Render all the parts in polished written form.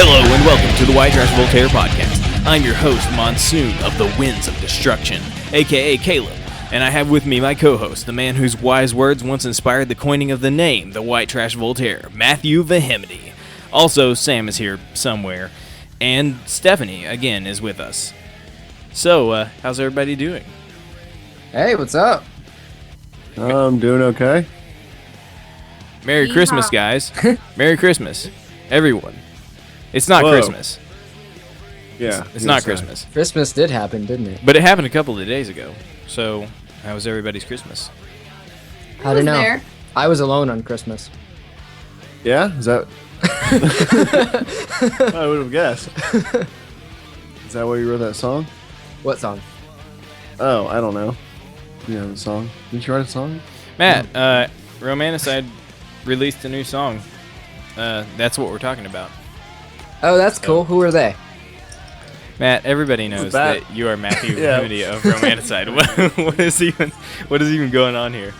Hello and welcome to the White Trash Voltaire Podcast. I'm your host, Monsoon of the Winds of Destruction, aka Caleb, and I have with me my co-host, the man whose wise words once inspired the coining of the name, the White Trash Voltaire, Matthew Vehemity. Also, Sam is here somewhere, and Stephanie, again, is with us. So, how's everybody doing? Hey, what's up? I'm doing okay. Merry Christmas, guys. Merry Christmas, everyone. It's not Christmas. Yeah. It's not Christmas. Christmas did happen, didn't it? But it happened a couple of days ago. So, how was everybody's Christmas? I don't know. I was alone on Christmas. Yeah? Is that... I would have guessed. Is that why you wrote that song? What song? Oh, I don't know. You know the song. Didn't you write a song? Matt, Romanticide released a new song. That's what we're talking about. Oh, that's cool. Who are they? Matt, everybody knows that you are Matthew Vehemity of Romanticide. What is even going on here?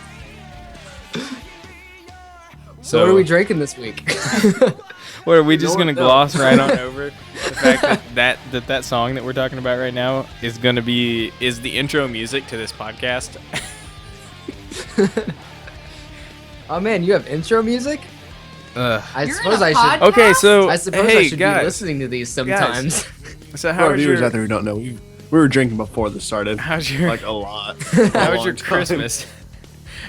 So what are we drinking this week? What are we just gonna gloss right on over the fact that song that we're talking about right now is the intro music to this podcast? Oh man, you have intro music? I suppose I should. Okay, so I suppose I should be listening to these sometimes. So how are viewers out there who don't know? We were drinking before this started. How's your like a lot? How was your Christmas?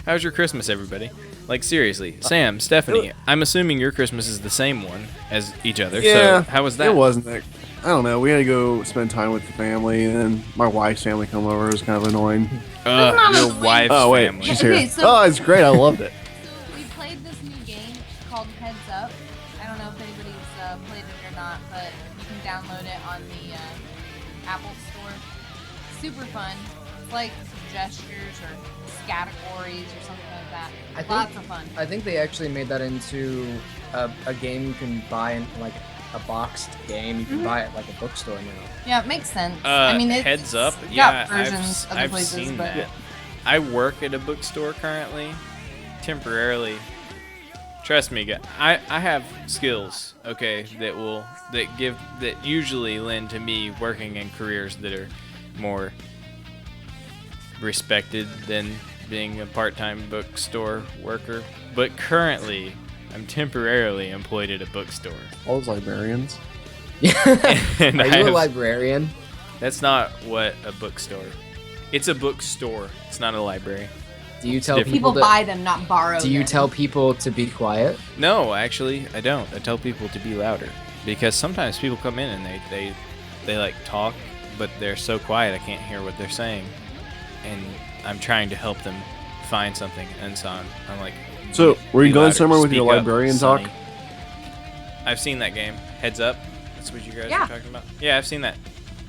How's your Christmas, everybody? Like seriously, Sam, Stephanie. I'm assuming your Christmas is the same one as each other. Yeah. So how was that? It wasn't that. I don't know. We had to go spend time with the family, and then my wife's family come over. It was kind of annoying. Your wife's family. She's here. So it's great. I loved it. So we played this new game called Heads Up. I don't know if anybody's played it or not, but you can download it on the Apple Store. Super fun. It's like gestures or categories or something like that. Lots of fun. I think they actually made that into a game you can buy in like a boxed game. You can buy it at like a bookstore now. Yeah, it makes sense. I mean, it's Heads Up. got Yeah, versions of the I've places, seen but that. I work at a bookstore currently, temporarily. Trust me, guys. I have skills, okay, that usually lend to me working in careers that are more respected than being a part-time bookstore worker. But currently, I'm temporarily employed at a bookstore. All those librarians. And Are you a librarian? That's not what a bookstore. It's a bookstore. It's not a library. Do you tell people buy them, not borrow them. Do you tell people to be quiet? No, actually, I don't. I tell people to be louder because sometimes people come in and they like talk, but they're so quiet I can't hear what they're saying, and I'm trying to help them find something, and so I'm like. So were you going louder, somewhere with your speak up, librarian Sonny. talk? I've seen that game. Heads Up. That's what you guys are talking about. Yeah, I've seen that.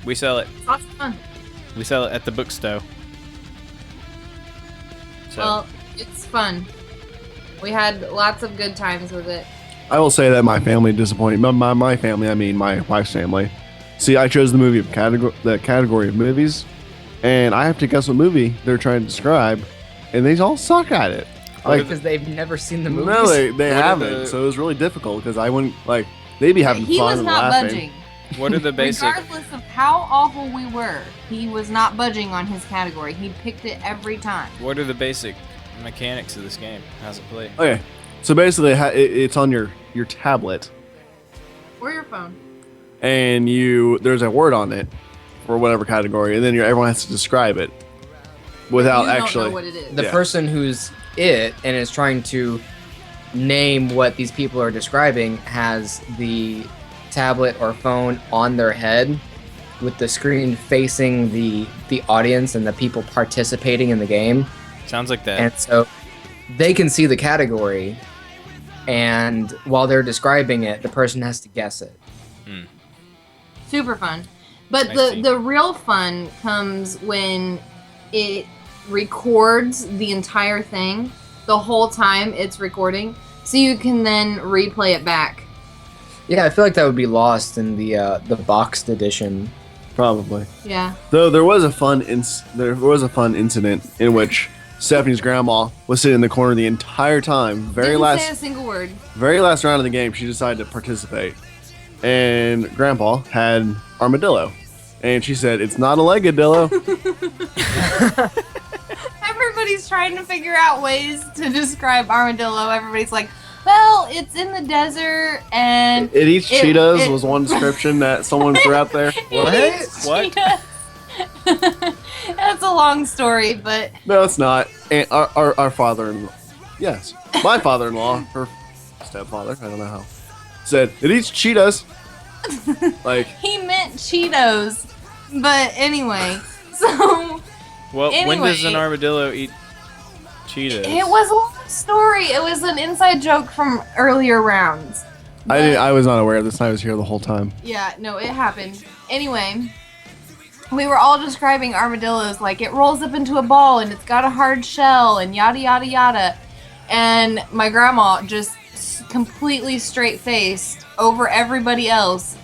We sell it. Lots of fun. We sell it at the bookstore. So. Well, it's fun. We had lots of good times with it. I will say that my family disappointed. My family, I mean my wife's family. See, I chose the category of movies, and I have to guess what movie they're trying to describe, and they all suck at it. Because they've never seen the movies. No, they haven't. So it was really difficult because I wouldn't they'd be having He fun was and not laughing. budging. What are the basic? Regardless of how awful we were, he was not budging on his category. He picked it every time. What are the basic mechanics of this game? How's it played? Okay, so basically it's on your tablet, Or your phone. and there's a word on it for whatever category, and then everyone has to describe it without You don't actually. know what it is. The person who's it and is trying to name what these people are describing has the tablet or phone on their head with the screen facing the audience and the people participating in the game. Sounds like that. And so they can see the category, and while they're describing it, the person has to guess it. Super fun. But I see. the real fun comes when it records the entire thing the whole time it's recording, so you can then replay it back. Yeah, I feel like that would be lost in the boxed edition. Probably. Yeah. Though there was a fun incident in which Stephanie's grandma was sitting in the corner the entire time. Didn't say a single word. Very last round of the game, she decided to participate. and Grandpa had armadillo. And she said, it's not a legadillo. Everybody's trying to figure out ways to describe armadillo. Everybody's like, well, it's in the desert and It eats Cheetos it- was one description that someone threw out there. it eats What? Cheetos. That's a long story, but No, it's not. And our father-in-law, yes, my father-in-law, her stepfather, I don't know how, said, it eats Cheetos. Like, he meant Cheetos. But anyway, so Well, when does Anyway. an armadillo eat Cheetos? it was a long story. It was an inside joke from earlier rounds. I was not aware of this. I was here the whole time. Yeah, no, it happened. Anyway, we were all describing armadillos like it rolls up into a ball and it's got a hard shell and yada yada yada. And my grandma just completely straight-faced over everybody else.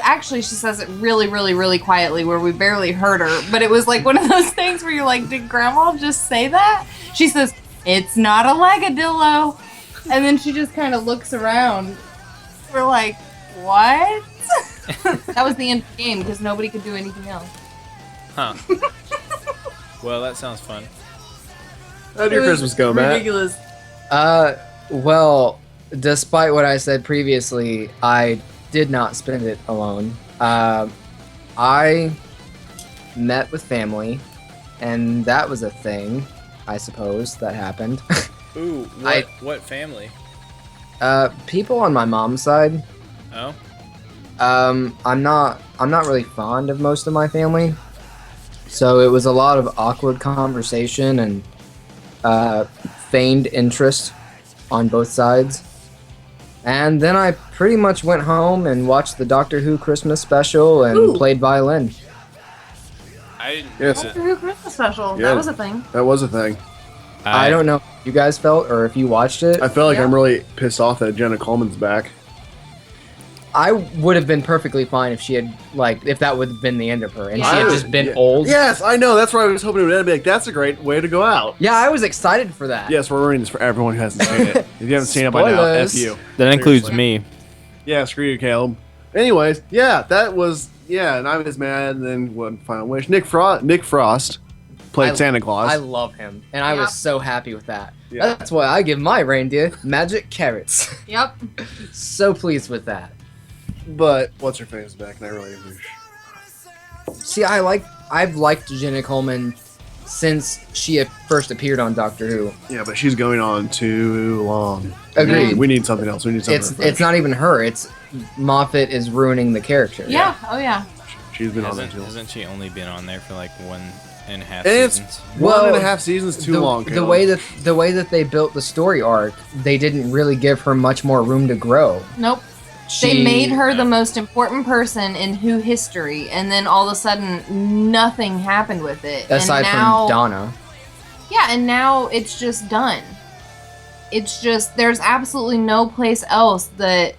Actually, she says it really, really, really quietly where we barely heard her. But it was like one of those things where you're like, did grandma just say that? She says, it's not a legadillo. And then she just kind of looks around. We're like, what? That was the end of the game because nobody could do anything else. Huh. Well, that sounds fun. How'd your Christmas go, Matt? Ridiculous. Well, despite what I said previously, I did not spend it alone. I met with family, and that was a thing, I suppose, that happened. Ooh, I- what family? People on my mom's side. Oh, I'm not really fond of most of my family, so it was a lot of awkward conversation and feigned interest on both sides. And then I pretty much went home and watched the Doctor Who Christmas special and Ooh. played violin. I didn't. Yes. Doctor Who Christmas special. Yeah. That was a thing. That was a thing. I don't know if you guys felt or if you watched it. I feel like Yeah. I'm really pissed off that Jenna Coleman's back. I would have been perfectly fine if she had, like, if that would have been the end of her and she Yeah. had just been Yeah. old. Yes, I know. That's where I was hoping it would end. I'd be like, that's a great way to go out. Yeah, I was excited for that. Yes, we're ruining this for everyone who hasn't seen it. If you haven't seen it by now, F Spoilers. you. That includes Seriously. me. Yeah, screw you, Caleb. Anyways, yeah, that was, yeah, and I was mad, and then one final wish. Nick Frost played Santa Claus. I love him, and I Yeah. was so happy with that. Yeah. That's why I give my reindeer magic carrots. Yep. So pleased with that. But what's her face back, and I really wish. See, I've liked Jenna Coleman since she had first appeared on Doctor Who. Yeah, but she's going on too long. Agreed. We need something else. We need something. It's not even her. It's Moffat is ruining the character. Yeah. Oh yeah. She's been on there Hasn't, too long. hasn't she only been on there for like 1.5 And it's seasons? Well, 1.5 seasons too long. The Caleb. way that they built the story arc, they didn't really give her much more room to grow. Nope. They She- made her the most important person in Who history, and then all of a sudden, nothing happened with it. aside and now, from Donna. Yeah, and now it's just done. It's just there's absolutely no place else that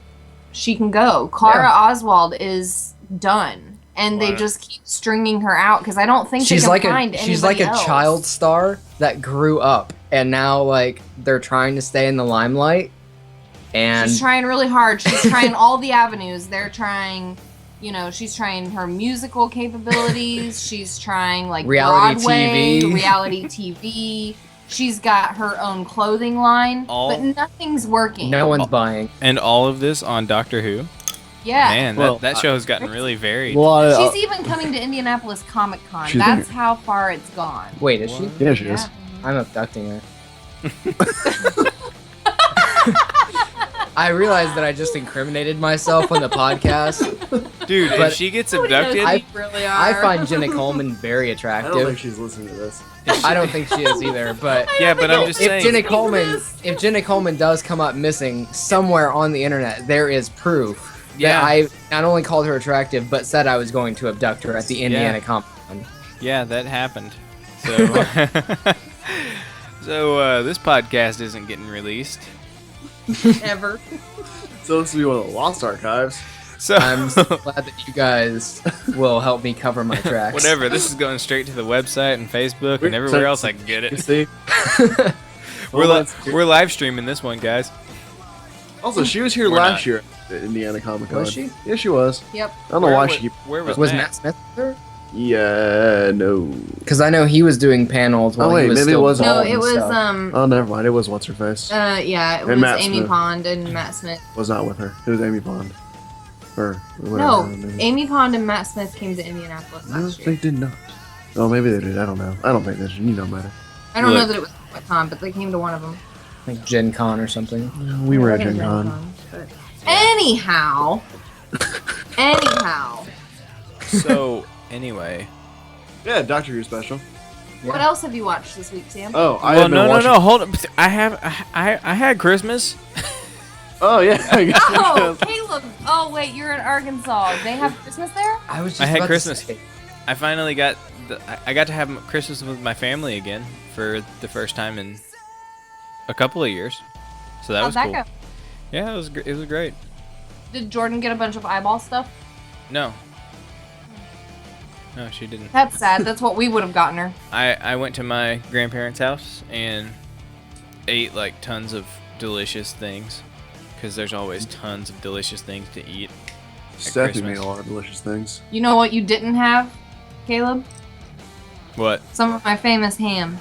she can go. Clara Oswald is done, and they Wow. just keep stringing her out because I don't think She's they can like find she's like anybody a else. child star that grew up, and now like they're trying to stay in the limelight. And She's trying really hard. She's trying all the avenues. They're trying, you know, she's trying her musical capabilities. She's trying like Reality Broadway, TV. reality TV. She's got her own clothing line, All- but nothing's working. no one's buying. And all of this on Doctor Who? Yeah. Man, Well, that show has gotten really varied. A lot of- She's even coming to Indianapolis Comic Con. She's That's been- how far it's gone. Wait, is she? yeah, she is. I'm abducting her. I realized that I just incriminated myself on the podcast. Dude, if but- she gets Nobody knows abducted, who you really are. I find Jenna Coleman very I don't think attractive. she's listening to this. I don't think she is either, but yeah, but I'm just if saying. Jenna Coleman does come up missing somewhere on the internet, there is proof Yeah. that I not only called her attractive, but said I was going to abduct her at the Indiana Comic Con. Yeah, that happened. So, so this podcast isn't getting released. Ever. So this will be one of the lost archives. So I'm so glad that you guys will help me cover my tracks. whatever. This is going straight to the website and Facebook and everywhere else I can get You it. see? We're live streaming this one, guys. Also, she was here We're last not. year. at Indiana Comic Con. Was she? Yeah, she was. Yep. I don't know why she. Where was Was Matt? Matt Smith there? Yeah, no. Because I know he was doing panels while wait, he was maybe it still was- No, bald it and was stuff. Oh, never mind. It was what's her face. yeah, it And was Matt Amy Smith. Pond and Matt Smith. Was not with her. It was Amy Pond. Or whatever. No, her name is. Amy Pond and Matt Smith came to Indianapolis No, last they year. did not. Oh, maybe they did. I don't know. I don't think they did. You know better. I don't know Look. that it was a con, but they came to one of them. Like Gen Con or something. We were at Gen Con. Anyhow. Anyhow. So, anyway. Yeah, Doctor Who special. Yeah. What else have you watched this week, Sam? Oh, I Well, have been no, watching. hold up. I had Christmas. Oh yeah. Oh, Caleb. Oh, wait, you're in Arkansas. They have Christmas there? I was just I had about to Christmas. say, I finally got I got to have Christmas with my family again for the first time in a couple of years. So that How'd was that cool. go? Yeah, it was great. Did Jordan get a bunch of eyeball stuff? No. No, she didn't. That's sad. That's what we would have gotten her. I went to my grandparents' house and ate like tons of delicious things because there's always tons of delicious things to eat. Steffi Christmas. made a lot of delicious things. You know what you didn't have, Caleb? What? Some of my famous ham.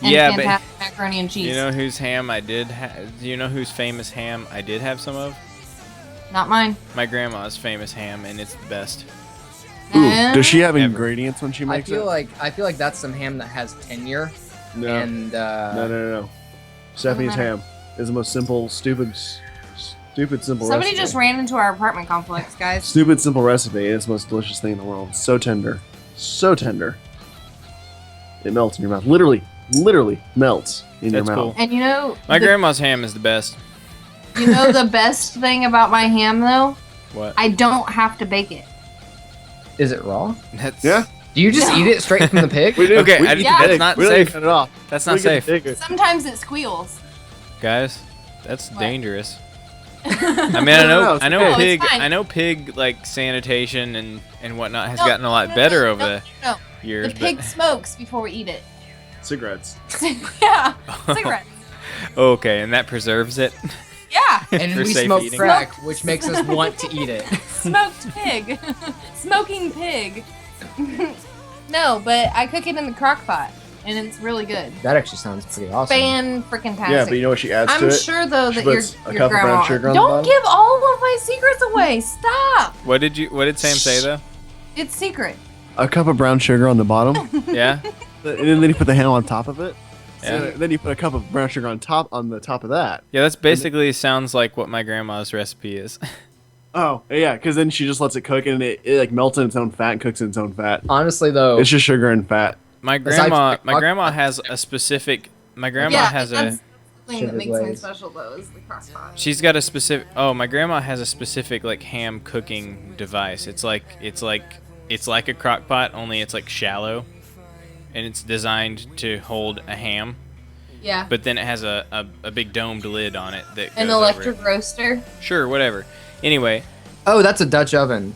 And Yeah, but fantastic macaroni and cheese. you know whose ham I did have? Do you know whose famous ham I did have some of? Not mine. My grandma's famous ham, and it's the best. Ooh, does she have Ever. ingredients when she I makes feel it? like that's some ham that has tenure. No. And No. Stephanie's matter. ham is the most simple, stupid, simple Somebody recipe. just ran into our apartment complex, guys. Stupid, simple recipe, and it's the most delicious thing in the world. So tender. So tender. It melts in your mouth. Literally melts in your That's mouth. cool. And you know, My grandma's ham is the best. you know the best thing about my ham though? What? I don't have to bake it. is it raw? That's, Yeah. Do you just No. eat it straight from the pig? We do. Okay, we I- eat yeah. the that's pig. not we don't safe. cut it off. That's We not get safe, the pig. Sometimes it squeals. guys. That's What? dangerous. I I mean, No, it's I know okay. pig, It's fine. I know pig like sanitation and whatnot has No, gotten a lot no, better no, over no, no. the years. The pig smokes before we eat it. Cigarettes. Yeah, cigarettes. Okay, and that preserves it. Yeah, And for we safe smoke eating. crack, which makes us want to eat it. smoked pig. Smoking pig. No, but I cook it in the crock pot, and it's really good. That actually sounds pretty awesome. Fan-freaking-tastic. Yeah, but you know what she adds to I'm it? sure though She that your puts a your cup of brown grandma. sugar on the Don't bottom? give all of my secrets away. Stop. What did Sam say though? It's secret. A cup of brown sugar on the bottom, Yeah. and then you put the ham on top of it. Yeah. And then you put a cup of brown sugar on the top of that. Yeah, that's basically sounds like what my grandma's recipe is. Oh, yeah, because then she just lets it cook and it like melts in its own fat and cooks in its own fat. Honestly, though, It's just sugar and fat. My Besides grandma, the my crock grandma pot. has a specific. My grandma yeah, has that's a. the thing Sugar that makes me glaze. special though is the crock pot. She's got a specific. Oh, my grandma has a specific like ham cooking device. It's like a crock pot, only it's like shallow, and it's designed to hold a ham. Yeah. But then it has a big domed lid on it that goes An over electric it. roaster. Sure, whatever. Anyway, oh, that's a Dutch oven.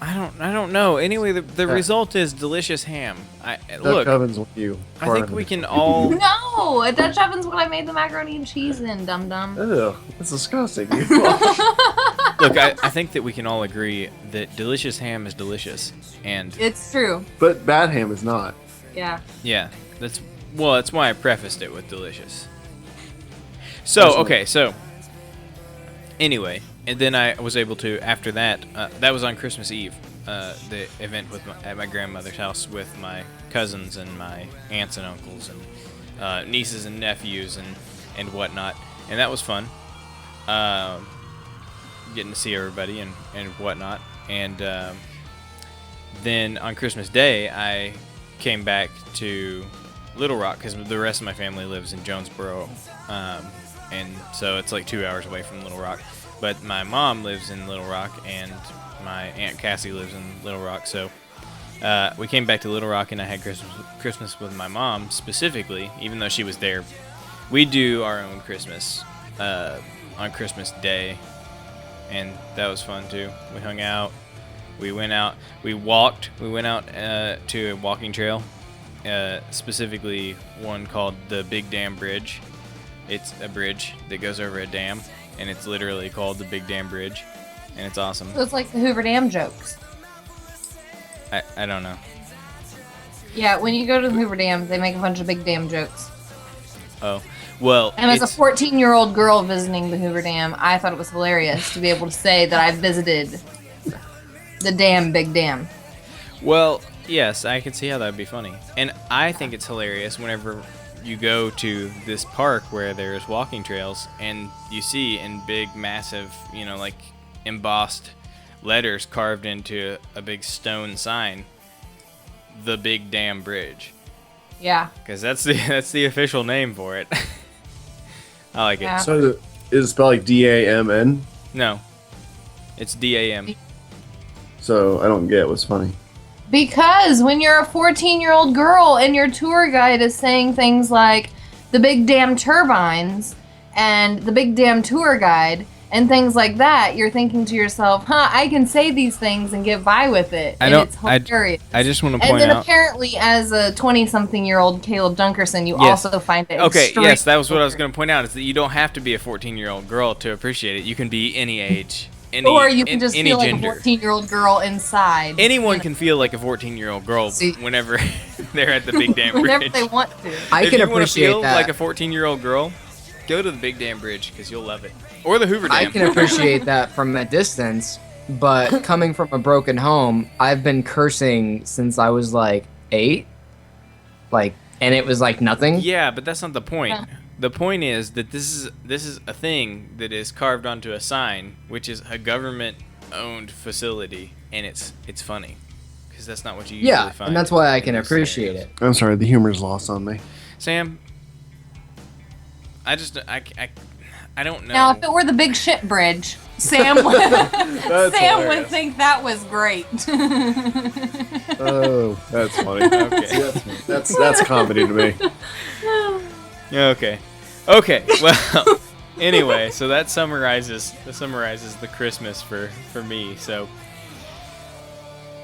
I don't know. Anyway, the Yeah. result is delicious ham. Dutch Look, ovens with you. I think we can all. No, a Dutch oven's what I made the macaroni and cheese in, dum dum. Ugh, that's disgusting. Look, I think that we can all agree that delicious ham is delicious, and It's true. But bad ham is not. Yeah. yeah, that's why I prefaced it with delicious. So okay, so anyway, and then I was able to after that. That was on Christmas Eve. The event at my grandmother's house with my cousins and my aunts and uncles and nieces and nephews and whatnot, and that was fun. Getting to see everybody and whatnot, and then on Christmas Day I came back to Little Rock because the rest of my family lives in Jonesboro, and so it's like 2 hours away from Little Rock. But my mom lives in Little Rock, and my Aunt Cassie lives in Little Rock. So we came back to Little Rock, and I had Christmas with my mom specifically, even though she was there. We do our own Christmas on Christmas Day, and that was fun too. We hung out. We went out. We walked. We went out to a walking trail, specifically one called the Big Dam Bridge. It's a bridge that goes over a dam, and it's literally called the Big Damn Bridge, and it's awesome. So it's like the Hoover Dam jokes. I don't know. Yeah, when you go to the Hoover Dam, they make a bunch of big damn jokes. Oh, well. And as a 14-year-old girl visiting the Hoover Dam, I thought it was hilarious to be able to say that I visited the Big Dam. Well, yes, I can see how that would be funny. And I think it's hilarious whenever you go to this park where there's walking trails and you see in big, massive, like embossed letters carved into a big stone sign, the Big Damn Bridge. Yeah. Because that's the official name for it. I like Yeah. it. So is it spelled like D-A-M-N? No, it's D-A-M. So I don't get what's funny. Because when you're a 14-year-old girl and your tour guide is saying things like the big damn turbines and the big damn tour guide and things like that, you're thinking to yourself, I can say these things and get by with it. It's hilarious. I just want to and point then out. apparently, as a 20-something-year-old Caleb Dunkerson, you Yes. also find it Okay, extremely yes, that was what I was going to point out, is that you don't have to be a 14-year-old girl to appreciate it. You can be any age. or you can just any feel like gender. a 14-year-old girl inside. Anyone can feel like a 14-year-old girl whenever they're at the Big Damn Bridge. Whenever they want to. I if can you want to appreciate feel that. like a 14-year-old girl, go to the Big Damn Bridge because you'll love it. Or the Hoover Dam. I can appreciate that from a distance, but coming from a broken home, I've been cursing since I was like 8. And it was like nothing. Yeah, but that's not the point. Yeah. The point is that this is a thing that is carved onto a sign, which is a government-owned facility, and it's funny because that's not what you usually find. And that's why I can in these appreciate scenarios. it. I'm sorry, the humor's lost on me. Sam, I don't know. Now, if it were the big shit bridge, Sam would, Sam would think that was great. Oh, that's funny. Okay. That's comedy to me. Okay. Well, anyway, so that summarizes the Christmas for me. So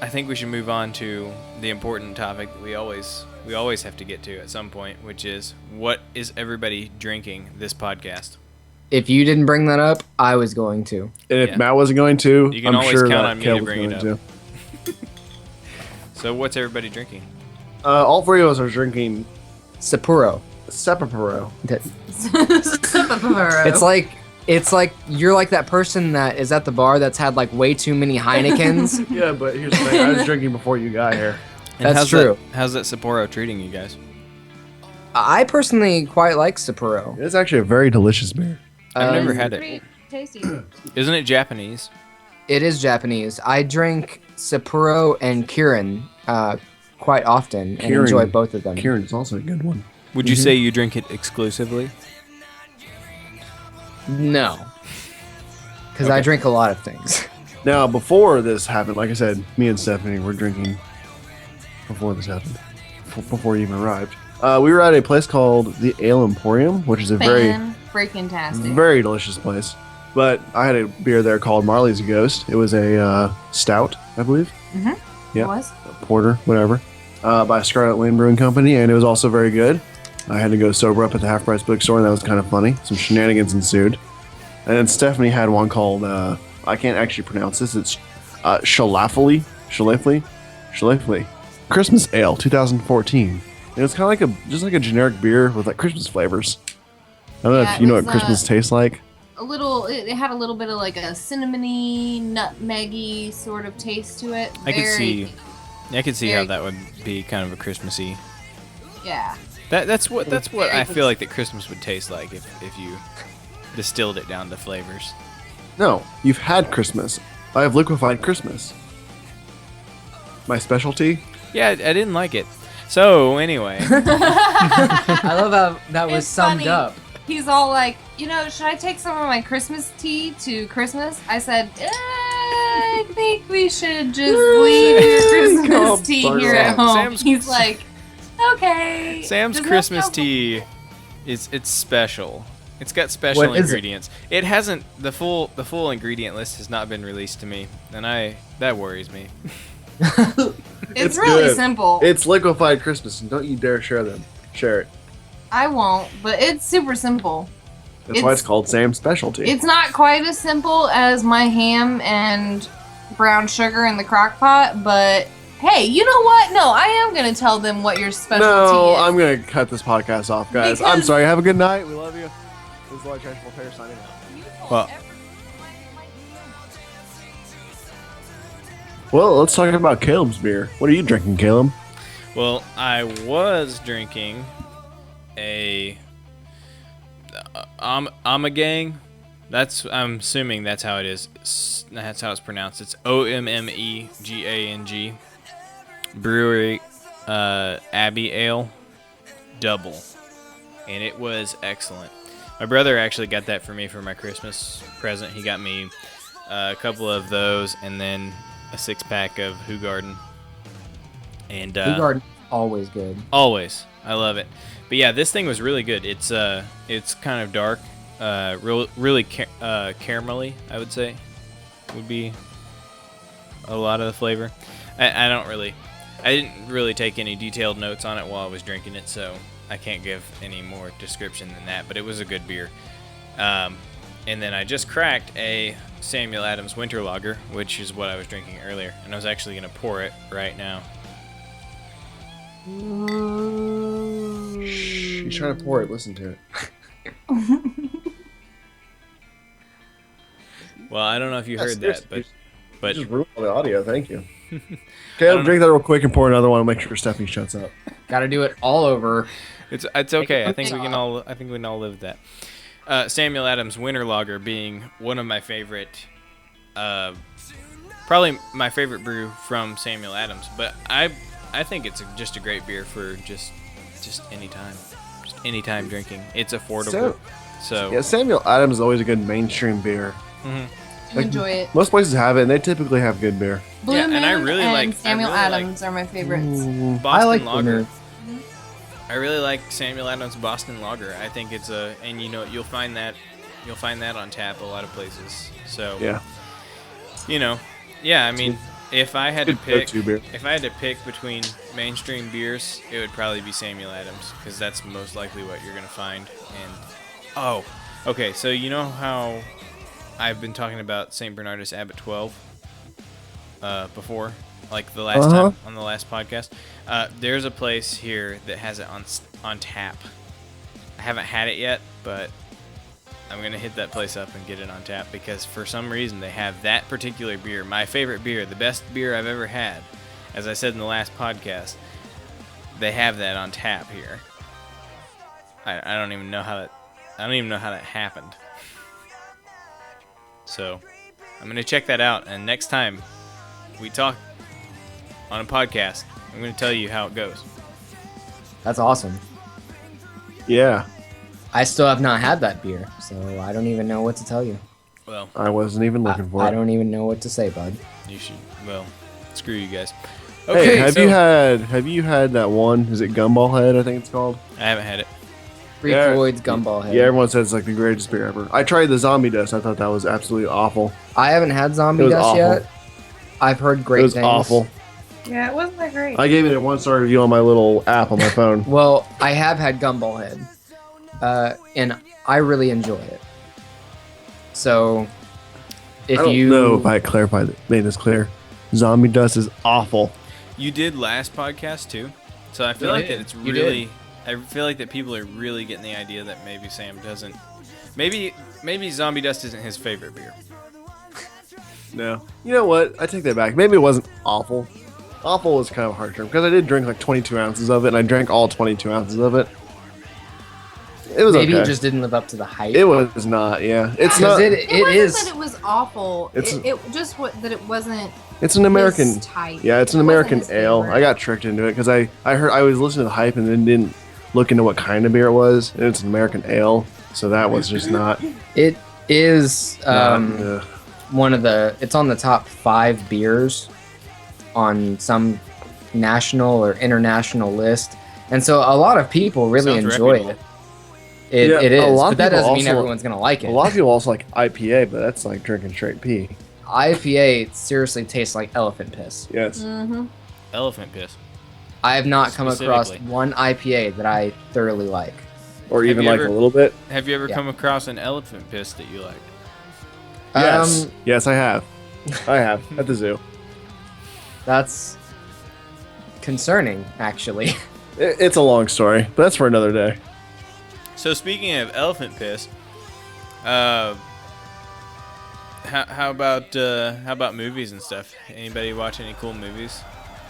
I think we should move on to the important topic that we always have to get to at some point, which is what is everybody drinking this podcast? If you didn't bring that up, I was going to. And if Yeah. Matt wasn't going to, You can I'm always sure count that on me to Caleb was bring it going up. So what's everybody drinking? All three of us are drinking Sapporo. Sapporo. It's like you're like that person that is at the bar that's had like way too many Heinekens. Yeah, but here's the thing. I was drinking before you got here. And That's true. How's that Sapporo treating you guys? I personally quite like Sapporo. It's actually a very delicious beer. I've never It's had it. pretty tasty. Isn't it Japanese? It is Japanese. I drink Sapporo and Kirin quite often and Kirin. enjoy both of them. Kieran is also a good one. Would you say you drink it exclusively? No. Because I drink a lot of things. Now, before this happened, like I said, me and Stephanie were drinking before this happened, before you even arrived. We were at a place called the Ale Emporium, which is a very, freaking tastic. very delicious place. But I had a beer there called Marley's Ghost. It was a stout, I believe. Yeah. It was? Porter, whatever, by Scarlet Lane Brewing Company, and it was also very good. I had to go sober up at the Half Price Bookstore, and that was kind of funny. Some shenanigans ensued. And then Stephanie had one called, I can't actually pronounce this, it's Schlafly Christmas Ale 2014. And it's kind of just like a generic beer with like Christmas flavors. I don't know Yeah, if you know it what was, Christmas tastes like. A little, it had a little bit of like a cinnamony, nutmeggy sort of taste to it. I could see how very- that would be kind of a Christmassy. Yeah. That's what very I feel like that Christmas would taste like if you distilled it down to flavors. No, you've had Christmas. I have liquefied Christmas. My specialty? Yeah, I didn't like it. So anyway, I love how that was It's summed funny. up. He's all like, should I take some of my Christmas tea to Christmas? I said, I think we should just leave your Christmas tea here at home. Sam's- He's like, okay. Sam's Does that Christmas sound- tea it's special. It's got special What is it? ingredients. It hasn't the full ingredient list has not been released to me, and that worries me. It's really good. simple. It's liquefied Christmas, and don't you dare share it. I won't, but it's super simple. That's why it's called Sam's Specialty. It's not quite as simple as my ham and brown sugar in the crock pot, but hey, you know what? No, I am going to tell them what your specialty is. I'm going to cut this podcast off, guys. I'm sorry. Have a good night. We love you. This is White Trash Voltaire signing out. Well, let's talk about Caleb's beer. What are you drinking, Caleb? Well, I was drinking a Ommegang. I'm assuming that's how it is. That's how it's pronounced. It's Ommegang Brewery Abbey Ale Double, and it was excellent. My brother actually got that for me for my Christmas present. He got me a couple of those, and then a 6-pack of Hoegaarden. And Hoegaarden always good. Always, I love it. But yeah, this thing was really good. It's kind of dark, really caramelly. I would say would be a lot of the flavor. I didn't really take any detailed notes on it while I was drinking it, so I can't give any more description than that. But it was a good beer. And then I just cracked a Samuel Adams Winter Lager, which is what I was drinking earlier, and I was actually gonna pour it right now. Shh, he's trying to pour it. Listen to it. Well, I don't know if you heard that, but You just ruined all the audio. Thank you. Caleb, drink that real quick and pour another one. Make sure Stephanie shuts up. Got to do it all over. it's okay. I think we can all live with that. Samuel Adams Winter Lager being one of my favorite, probably my favorite brew from Samuel Adams. But I think it's just a great beer for just anytime drinking. It's affordable. So yeah, Samuel Adams is always a good mainstream beer. Mm-hmm. You enjoy it. Most places have it, and they typically have good beer. Blue Yeah, Moon and I really like Samuel Adams are my favorites. Boston I like Lager. Blue Moon. I really like Samuel Adams Boston Lager. I think it's and you'll find that on tap a lot of places. So Yeah. I mean, if I had to Good go-to beer. pick between mainstream beers, it would probably be Samuel Adams, because that's most likely what you're gonna find. And okay, so you know how I've been talking about St. Bernardus Abbot 12 before, like the last time on the last podcast. There's a place here that has it on tap. I haven't had it yet, but I'm gonna hit that place up and get it on tap, because for some reason they have that particular beer, my favorite beer, the best beer I've ever had. As I said in the last podcast, they have that on tap here. I don't even know how that happened. So I'm gonna check that out, and next time we talk on a podcast, I'm gonna tell you how it goes. That's awesome. Yeah. I still have not had that beer, so I don't even know what to tell you. Well, I wasn't even looking for it. I don't even know what to say, bud. you should. Well, screw you guys. Hey, Okay, have you had that one? Is it Gumball Head? I think it's called. I haven't had it. Free Yeah. Floyd's Gumball Head. Yeah, everyone says it's like the greatest beer ever. I tried the Zombie Dust. I thought that was absolutely awful. I haven't had It Zombie was Dust awful. yet. I've heard great It was things. awful. Yeah, it wasn't that great. I gave it a 1-star review on my little app on my phone. Well, I have had Gumball Head, and I really enjoy it. So, if I don't you know if I made this clear. Zombie Dust is awful. You did last podcast too, so I feel Yeah, like that it's you really. I feel like that people are really getting the idea that maybe Sam doesn't. Maybe Zombie Dust isn't his favorite beer. No. You know what? I take that back. Maybe it wasn't awful. Awful was kind of a hard term, because I did drink like 22 ounces of it, and I drank all 22 ounces of it. It was maybe okay. it just didn't live up to the hype. It was not. Yeah, it's not. It wasn't is. that it was awful. It's- It just that it wasn't. It's an American. his type. Yeah, it's an It wasn't American his ale. favorite. I got tricked into it because I heard I was listening to the hype and then didn't look into what kind of beer it was. And it's an American ale, so that was just not. It is not one of the. It's on the top 5 beers on some national or international list, and so a lot of people really Sounds enjoy reputable. it. It Yeah, is, a lot but of that people doesn't mean also- everyone's gonna like a it. lot of people also like IPA, but that's like drinking straight pee. IPA seriously tastes like elephant piss. Yes. Mm-hmm. Elephant piss. I have not come across Specifically. one IPA that I thoroughly like. or even you like ever- a little bit. Have you ever Yeah. come across an elephant piss that you like? Yes, I have. I have at the zoo. That's concerning, actually. It's a long story, but that's for another day. So speaking of elephant piss, how about movies and stuff? Anybody watch any cool movies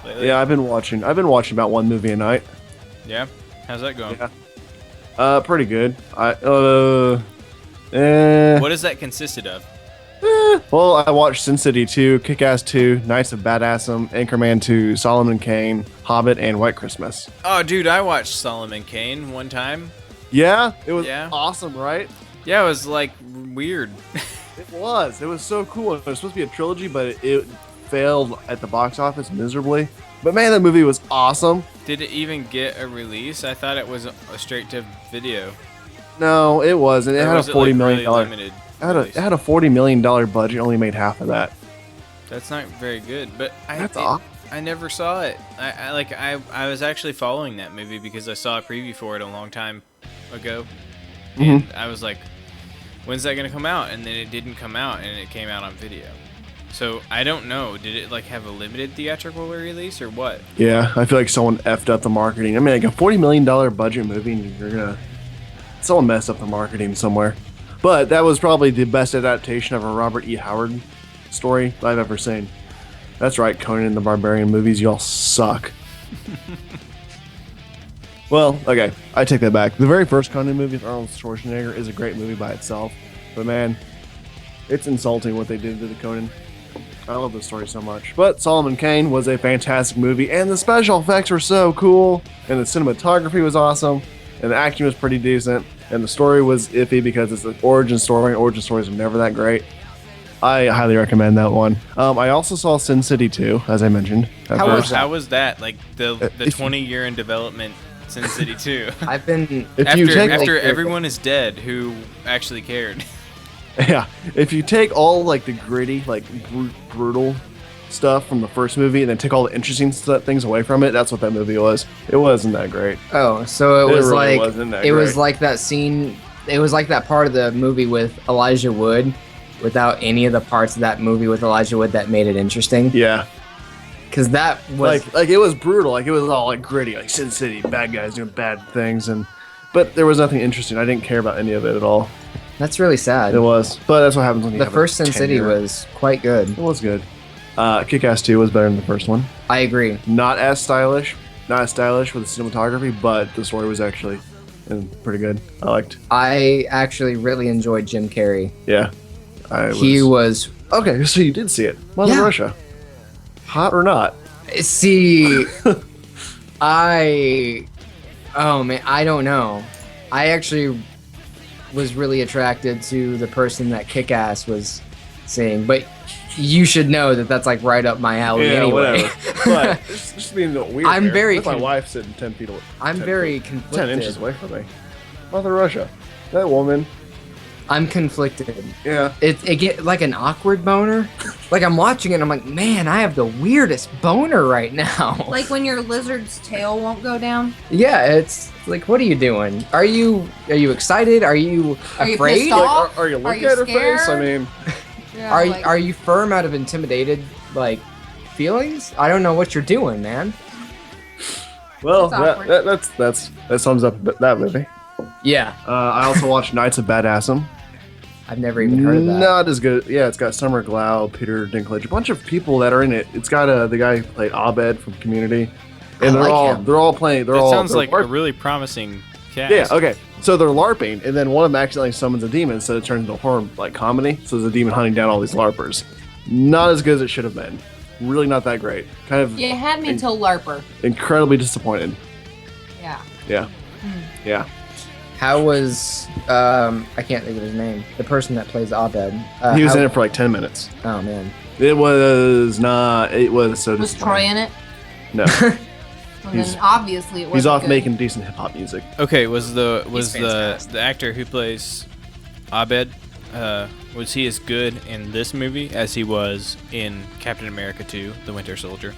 lately? Yeah, I've been watching about one movie a night. Yeah? How's that going? Yeah. Pretty good. What does that consisted of? Well, I watched Sin City 2, Kick-Ass 2, Knights of Badassum, Anchorman 2, Solomon Kane, Hobbit, and White Christmas. Oh, dude, I watched Solomon Kane one time. Yeah, it was Yeah. awesome, right? Yeah, it was like weird. It was. It was so cool. It was supposed to be a trilogy, but it failed at the box office miserably. But man, that movie was awesome. Did it even get a release? I thought it was a straight to video. No, it wasn't. It Or had was a $40 million. really limited release? It had a $40 million budget. Only made half of that. That's not very good, but That's I awesome. never saw it. I was actually following that movie because I saw a preview for it a long time ago, and I was like, "When's that gonna come out?" And then it didn't come out, and it came out on video. So I don't know. Did it like have a limited theatrical release or what? Yeah, I feel like someone effed up the marketing. I mean, like a $40 million budget movie, and someone messed up the marketing somewhere. But that was probably the best adaptation of a Robert E. Howard story I've ever seen. That's right, Conan the Barbarian movies, y'all suck. Well, okay, I take that back. The very first Conan movie with Arnold Schwarzenegger is a great movie by itself. But man, it's insulting what they did to the Conan. I love this story so much. But Solomon Kane was a fantastic movie, and the special effects were so cool, and the cinematography was awesome, and the acting was pretty decent, and the story was iffy because it's an origin story, and origin stories are never that great. I highly recommend that one. I also saw Sin City 2, as I mentioned. At first. How was that? Like the if- 20-year in development Sin City 2. I've been If you take after everyone is dead who actually cared. Yeah, if you take all like the gritty, like brutal stuff from the first movie, and then take all the interesting things away from it, that's what that movie was. It wasn't that great. Oh, so it was really like wasn't that it was great. like that scene. It was like that part of the movie with Elijah Wood, without any of the parts of that movie with Elijah Wood that made it interesting. Yeah, Because that was like it was brutal. Like it was all like gritty, like Sin City, bad guys doing bad things, but there was nothing interesting. I didn't care about any of it at all. that's really sad. It was, but that's what happens when you The have first a Sin City 10-year. was quite good. It was good. Kick-Ass 2 was better than the first one. I agree. Not as stylish with the cinematography, but the story was actually pretty good. I actually really enjoyed Jim Carrey. Yeah. He was Okay, so you did see it. Mother Yeah. Russia. Hot or not? see. Oh man, I don't know. I actually was really attracted to the person that Kick-Ass was seeing, but you should know that that's like right up my alley anyway. whatever. But it's just being weird. I'm here. very That's my con- wife sitting 10 feet away. I'm 10 very feet- conflicted. 10 inches away from me. Mother Russia. That woman. I'm conflicted. Yeah. It get like an awkward boner. Like I'm watching it and I'm like, man, I have the weirdest boner right now. Like when your lizard's tail won't go down. Yeah, it's like, what are you doing? Are you excited? Are you Are you afraid? pissed off? Are you Are looking you at her face? I scared? mean, Yeah, Are you firm out of intimidated like feelings? I don't know what you're doing, man. well, It's awkward. that sums up that movie. Yeah, I also watched Knights of Badassum. I've never even heard of that. Not as good. Yeah, it's got Summer Glau, Peter Dinklage, a bunch of people that are in it. It's got the guy who played Abed from Community, and I like him. they're all playing. That sounds like a really promising cast. Yeah, okay. So they're LARPing, and then one of them accidentally summons a demon, so it turns into a horror like comedy. So there's a demon hunting down all these LARPers. Not as good as it should have been. Really not that great. Kind of You had me until LARPer. incredibly disappointed. Yeah. Yeah. Yeah. How was I can't think of his name. The person that plays Abed. He was in it for like 10 minutes. Oh man. It was not. It was so Was Troy disappointing. in it? No. Well, He's- then obviously it was He's off good. making decent hip hop music. Okay, was the fantastic. actor who plays Abed was he as good in this movie as he was in Captain America 2: The Winter Soldier?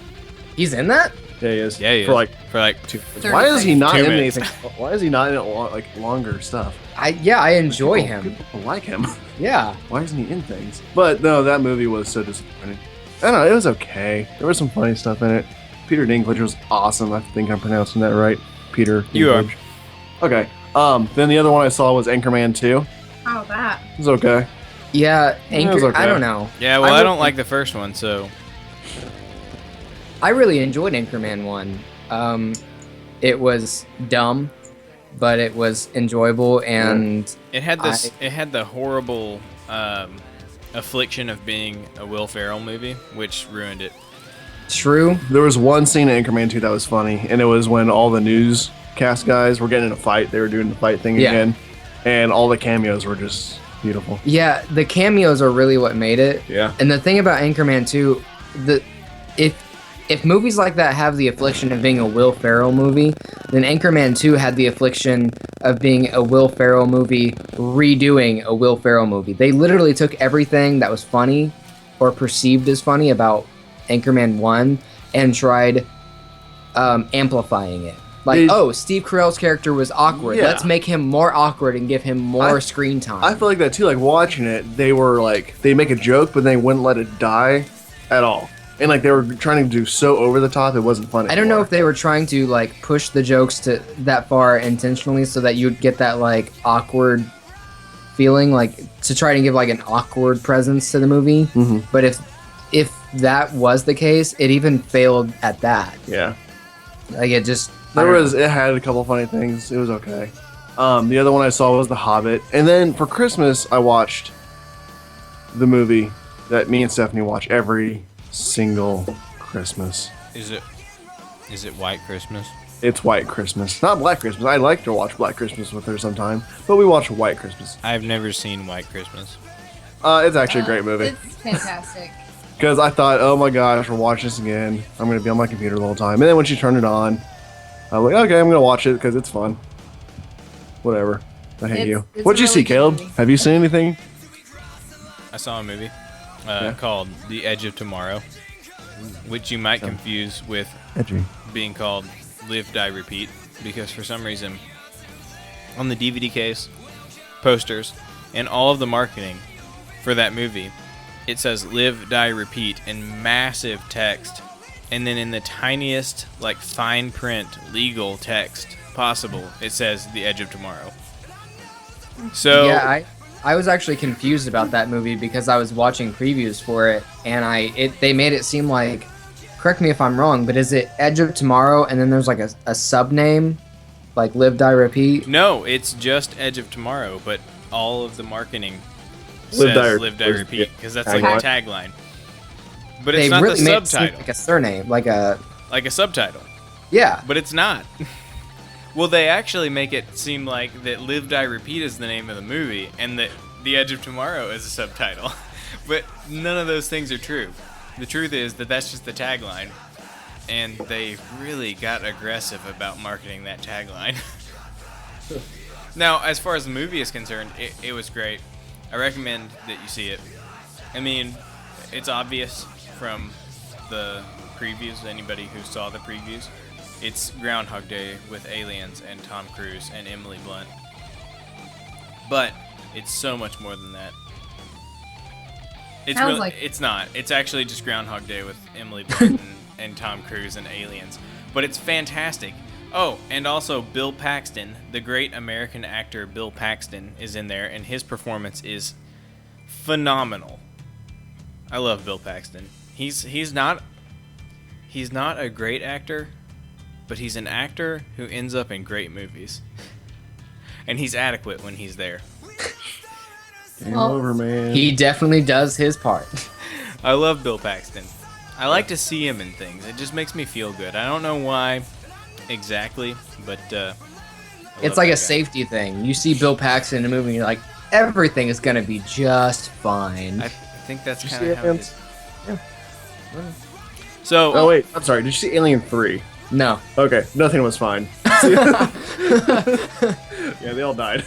He's in that? Yeah, he is. Yeah, he for is. For like 2. Why is he not 2 in minutes. anything? Why is he not in like longer stuff? I enjoy him. People like him. Yeah. Why isn't he in things? But no, that movie was so disappointing. I don't know. It was okay. There was some funny stuff in it. Peter Dinklage was awesome. I think I'm pronouncing that right. Peter Dinklage. You are. Okay. Then the other one I saw was Anchorman 2. How that? It was okay. Yeah, it was okay. I don't know. Yeah, well, I don't like the first one, so. I really enjoyed Anchorman 1. It was dumb, but it was enjoyable, and It had this. It had the horrible affliction of being a Will Ferrell movie, which ruined it. true. There was one scene in Anchorman 2 that was funny, and it was when all the newscast guys were getting in a fight. They were doing the fight thing again, and all the cameos were just beautiful. Yeah, the cameos are really what made it. Yeah. And the thing about Anchorman 2, if movies like that have the affliction of being a Will Ferrell movie, then Anchorman 2 had the affliction of being a Will Ferrell movie redoing a Will Ferrell movie. They literally took everything that was funny or perceived as funny about Anchorman 1 and tried amplifying it. Like, Steve Carell's character was awkward. Yeah. Let's make him more awkward and give him more screen time. I feel like that too. Like watching it, they were like, they make a joke, but they wouldn't let it die at all. And like they were trying to do so over the top, it wasn't funny. I don't know if they were trying to like push the jokes to that far intentionally so that you'd get that like awkward feeling, like to try to give like an awkward presence to the movie. Mm-hmm. But if that was the case, it even failed at that. Yeah. Like it just It had a couple funny things. It was okay. The other one I saw was The Hobbit, and then for Christmas I watched the movie that me and Stephanie watch every single Christmas. Is it White Christmas? It's White Christmas, not Black Christmas. I'd like to watch Black Christmas with her sometime, but we watch White Christmas. I've never seen White Christmas. It's actually a great movie. It's fantastic. Because I thought, oh my gosh, we're watching this again. I'm going to be on my computer the whole time. And then when she turned it on, I was like, okay, I'm going to watch it because it's fun. Whatever. I hate you. It's What'd you a see, really good Caleb? movie. Have you seen anything? I saw a movie called The Edge of Tomorrow, which you might confuse with Edgy. being called Live, Die, Repeat, because for some reason on the DVD case, posters, and all of the marketing for that movie, it says Live, Die, Repeat in massive text, and then in the tiniest, like, fine print legal text possible, it says The Edge of Tomorrow. So Yeah, I was actually confused about that movie because I was watching previews for it, and they made it seem like, correct me if I'm wrong, but is it Edge of Tomorrow and then there's like a sub name, like Live, Die, Repeat? no, it's just Edge of Tomorrow, but all of the marketing Live, says Die, Live, Die, Repeat, because that's like Tagline. the tagline. But it's They not really the made it seem subtitle, like a surname, like a like a subtitle. yeah. But it's not. Well, they actually make it seem like that Live, Die, Repeat is the name of the movie, and that The Edge of Tomorrow is a subtitle. But none of those things are true. The truth is that that's just the tagline, and they really got aggressive about marketing that tagline. Now, as far as the movie is concerned, it was great. I recommend that you see it. I mean, it's obvious from the previews, anybody who saw the previews. It's Groundhog Day with aliens and Tom Cruise and Emily Blunt. But it's so much more than that. It's Sounds really, like- it's not. It's actually just Groundhog Day with Emily Blunt and Tom Cruise and aliens. But it's fantastic. Oh, and also Bill Paxton, the great American actor Bill Paxton, is in there, and his performance is phenomenal. I love Bill Paxton. He's not a great actor, but he's an actor who ends up in great movies. And he's adequate when he's there. Game Well, over, man. He definitely does his part. I love Bill Paxton. I like to see him in things. It just makes me feel good. I don't know why exactly, but It's like a safety thing. You see Bill Paxton in a movie and you're like, everything is going to be just fine. I think that's Did you kind see of how it is. Aliens? So, Oh wait, I'm sorry. Did you see Alien 3? No. Okay, nothing was fine. Yeah, they all died.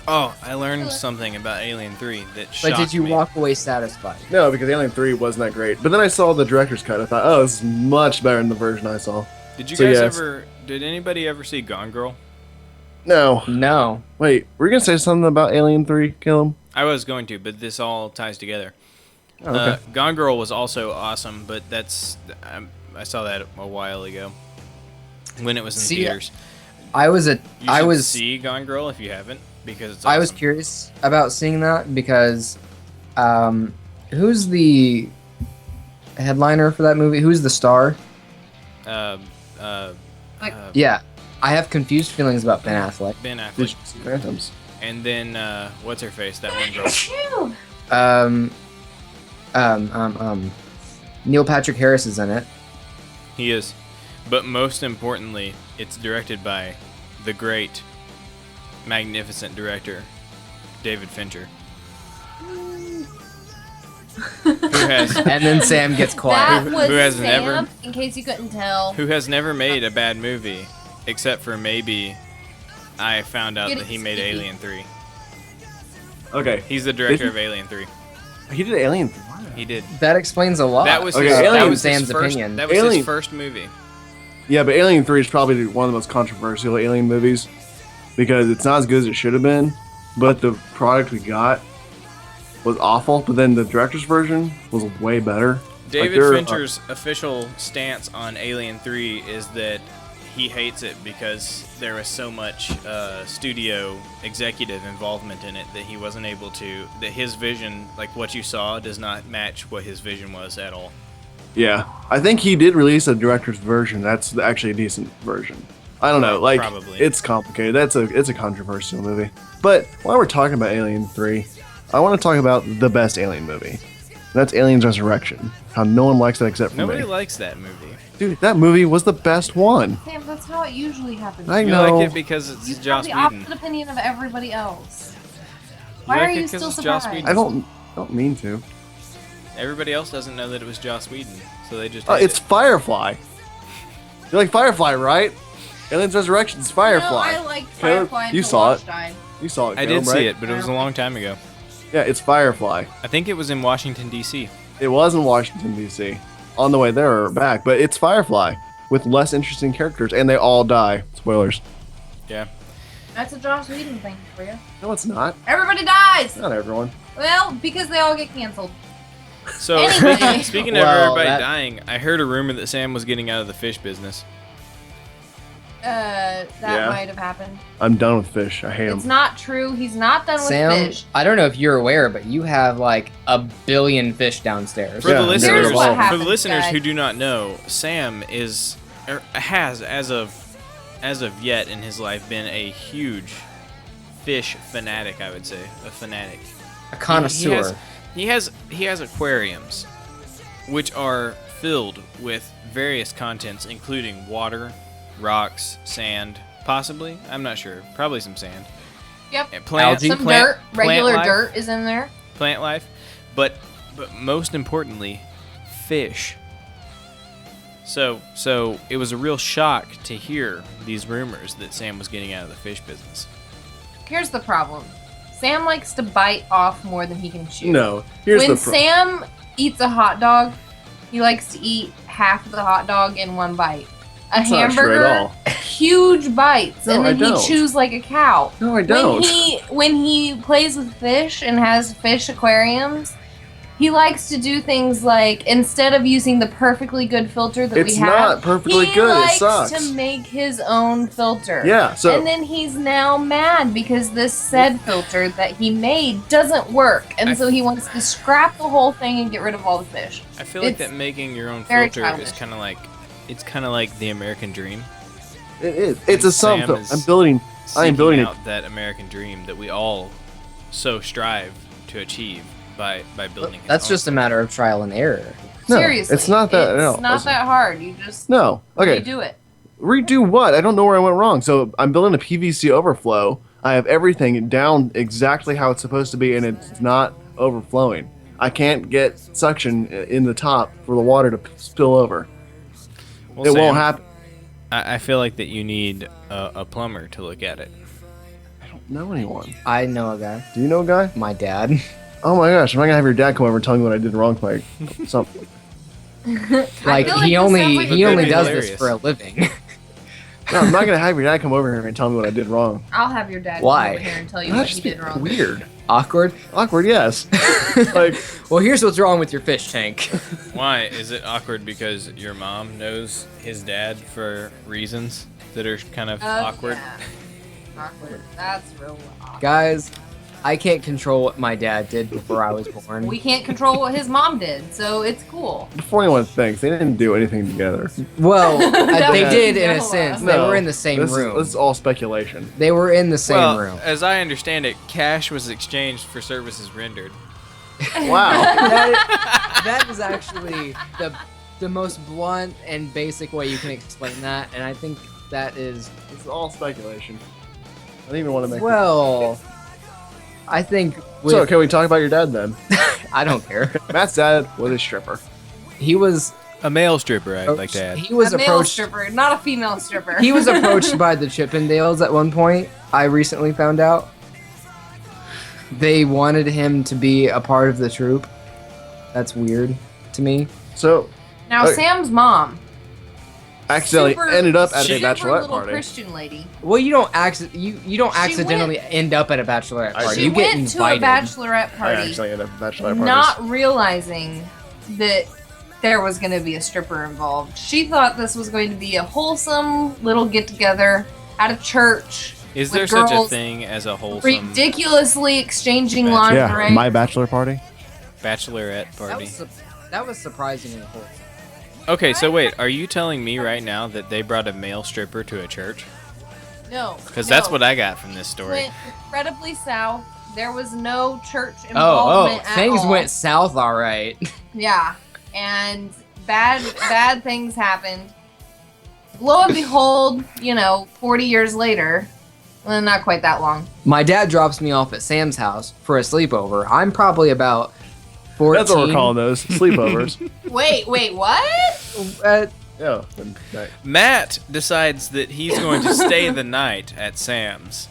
Oh, I learned something about Alien 3 that shocked me. But did you walk away satisfied? No, because Alien 3 wasn't that great. But then I saw the director's cut. I thought, oh, this is much better than the version I saw. Did you So, guys yes. ever? Did anybody ever see Gone Girl? No. No. Wait, were you going to say something about Alien 3, Caleb? I was going to, but this all ties together. Oh, okay. Gone Girl was also awesome, but I saw that a while ago when it was in See, theaters. I should see Gone Girl if you haven't, because it's. I was awesome. curious about seeing that because, who's the headliner for that movie? Who's the star? Yeah, I have confused feelings about Ben Affleck. Ben Did Affleck, you see Phantoms? and then what's her face? That one girl. Phew. Neil Patrick Harris is in it. He is, but most importantly, it's directed by the great, magnificent director, David Fincher. Who has And then Sam gets quiet. That was who has Sam, never- in case you couldn't tell. who has never made a bad movie, except for maybe I found out Get that he it made sticky. Alien 3. Okay. He's the director Did of Alien 3. He did Alien. He did. That explains a lot. That was Okay, his, Alien- that was Sam's his first, opinion. That was Alien- his first movie. Yeah, but Alien 3 is probably one of the most controversial Alien movies because it's not as good as it should have been, but the product we got was awful, but then the director's version was way better. David they're, Fincher's official stance on Alien 3 is that he hates it because there was so much studio executive involvement in it that he wasn't able to, that his vision, like what you saw, does not match what his vision was at all. Yeah, I think he did release a director's version. That's actually a decent version. I don't know, like Probably. it's complicated. It's a controversial movie. But while we're talking about Alien 3, I want to talk about the best Alien movie. That's Aliens Resurrection. How no one likes that except for Nobody me. likes that movie. Dude, that movie was the best one. Sam, that's how it usually happens. I You know. like it because it's You have Joss the Whedon. opposite opinion of everybody else. Why like are it you 'cause still it's Joss surprised? Whedon? I don't mean to. Everybody else doesn't know that it was Joss Whedon, so they just. Oh, hate it's it. Firefly. You like Firefly, right? Aliens Resurrection's Firefly. No, I liked Caleb, Firefly you until saw Watch it. died. You saw it, I Caleb, did right? see it, but it was a long time ago. Yeah, it's Firefly. I think it was in Washington D.C. It was in Washington, D.C. On the way there or back, but it's Firefly with less interesting characters, and they all die. Spoilers. Yeah. That's a Joss Whedon thing for you. No, it's not. Everybody dies! Not everyone. Well, because they all get canceled. So Anyway. speaking of Well, everybody that- dying, I heard a rumor that Sam was getting out of the fish business. That Yeah. might have happened. I'm done with fish. I hate It's them. not true. He's not done Sam, with fish. I don't know if you're aware, but you have like 1 billion fish downstairs. For Yeah, the they're listeners, Here's what for the happens, listeners guys. who do not know, Sam is or has as of yet in his life been a huge fish fanatic. I would say a fanatic. A connoisseur. He has aquariums, which are filled with various contents, including water, rocks, sand, possibly. I'm not sure. Probably some sand. Yep. And plant, Algae. Some plant- dirt. plant Regular life. dirt is in there. Plant life, but most importantly, fish. So it was a real shock to hear these rumors that Sam was getting out of the fish business. Here's the problem. Sam likes to bite off more than he can chew. No. Here's When the Sam eats a hot dog, he likes to eat half of the hot dog in one bite. A That's not true hamburger, at all. huge bites, No, and I then don't. he chews like a cow. No, I don't. When he plays with fish and has fish aquariums, he likes to do things like, instead of using the perfectly good filter that It's we have, not perfectly he good. It likes sucks. to make his own filter. Yeah, so And then he's now mad because this said filter that he made doesn't work, and so he wants to scrap the whole thing and get rid of all the fish. I feel like It's that making your own very filter childish. is kind of like the American dream. it is. It's a Sam something. is I'm building. I am building Seeking it. out that American dream that we all so strive to achieve by building. his That's own. just a matter of trial and error. No, Seriously, it's not that. It's no, not listen. that hard. You just No. Okay. redo it. Redo what? I don't know where I went wrong. So I'm building a PVC overflow. I have everything down exactly how it's supposed to be, and it's not overflowing. I can't get suction in the top for the water to spill over. Well, It Sam, won't happen. I feel like that you need a plumber to look at it. know anyone. I know a guy. Do you know a guy? My dad. Oh my gosh, am I gonna have your dad come over and tell me what I did wrong? Like something. Like feel like he this only sounds like he a only good does hilarious. this for a living. No, I'm not gonna have your dad come over here and tell me what I did wrong. I'll have your dad Why? come over here and tell you That'd what he just be did wrong. weird. Awkward. Awkward, yes. Like, Well, here's what's wrong with your fish tank. Why is it awkward? Because your mom knows his dad for reasons that are kind of awkward. Yeah. Awkward. That's real awkward. Guys, I can't control what my dad did before I was born. We can't control what his mom did, so it's cool. before anyone thinks, they didn't do anything together. Well, That they was did in a Noah. sense. They were in the same this room. This is all speculation. They were in the same Well, room. as I understand it, cash was exchanged for services rendered. Wow. That is actually the most blunt and basic way you can explain that, and I think that is It's all speculation. I don't even want to make well. I think. So, can we talk about your dad then? I don't care. Matt's dad was a stripper. He was. A male stripper, I'd like to add. He was a male approached. stripper, not a female stripper. He was approached by the Chippendales at one point. I recently found out. They wanted him to be a part of the troupe. That's weird to me. So, Now, Okay. Sam's mom. accidentally super- ended up at a super bachelorette little party. Christian lady. Well, you don't She accidentally end up at a bachelorette I party. did. She You get went to a invited. bachelorette I party, accidentally ended up at bachelorette parties. not realizing that there was going to be a stripper involved. She thought this was going to be a wholesome little get-together at a church. Is with there such a girls thing as a wholesome Ridiculously exchanging Bachelor- lingerie. Yeah, my bachelor party. bachelorette That party? was, that was surprisingly wholesome. Okay, so wait, are you telling me right now that they brought a male stripper to a church? No. Because no. that's what I got from this story. Went incredibly south. There was no church Oh, involvement at things all. went south, all right. Yeah, and bad things happened. Lo and behold, 40 years later, well, not quite that long. My dad drops me off at Sam's house for a sleepover. I'm probably about 14. That's what we're calling those sleepovers. Wait, what? Yeah. Matt decides that he's going to stay the night at Sam's.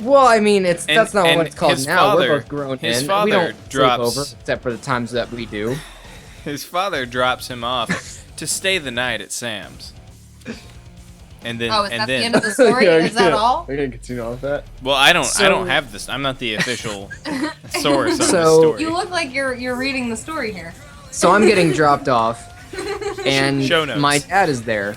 Well, I mean, that's not and what it's called his now. father- We're both grown his in. father We don't drops- sleep over, except for the times that we do. His father drops him off to stay the night at Sam's. And then, Oh, is and that the then, end of the story? Is that all? We're gonna continue on with that. well, I don't So- have this. I'm not the official source on this So- story. You look like you're reading the story here. So I'm getting dropped off, and Show notes. my dad is there,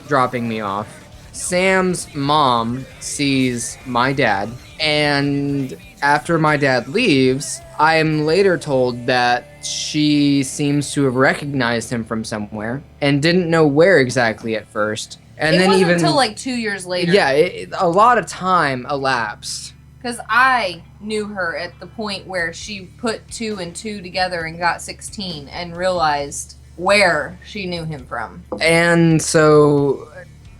dropping me off. Sam's mom sees my dad, and after my dad leaves, I am later told that she seems to have recognized him from somewhere and didn't know where exactly at first. And it then wasn't even until like 2 years later. yeah, a lot of time elapsed. Because I knew her at the point where she put 2 and 2 together and got 16 and realized where she knew him from. And so,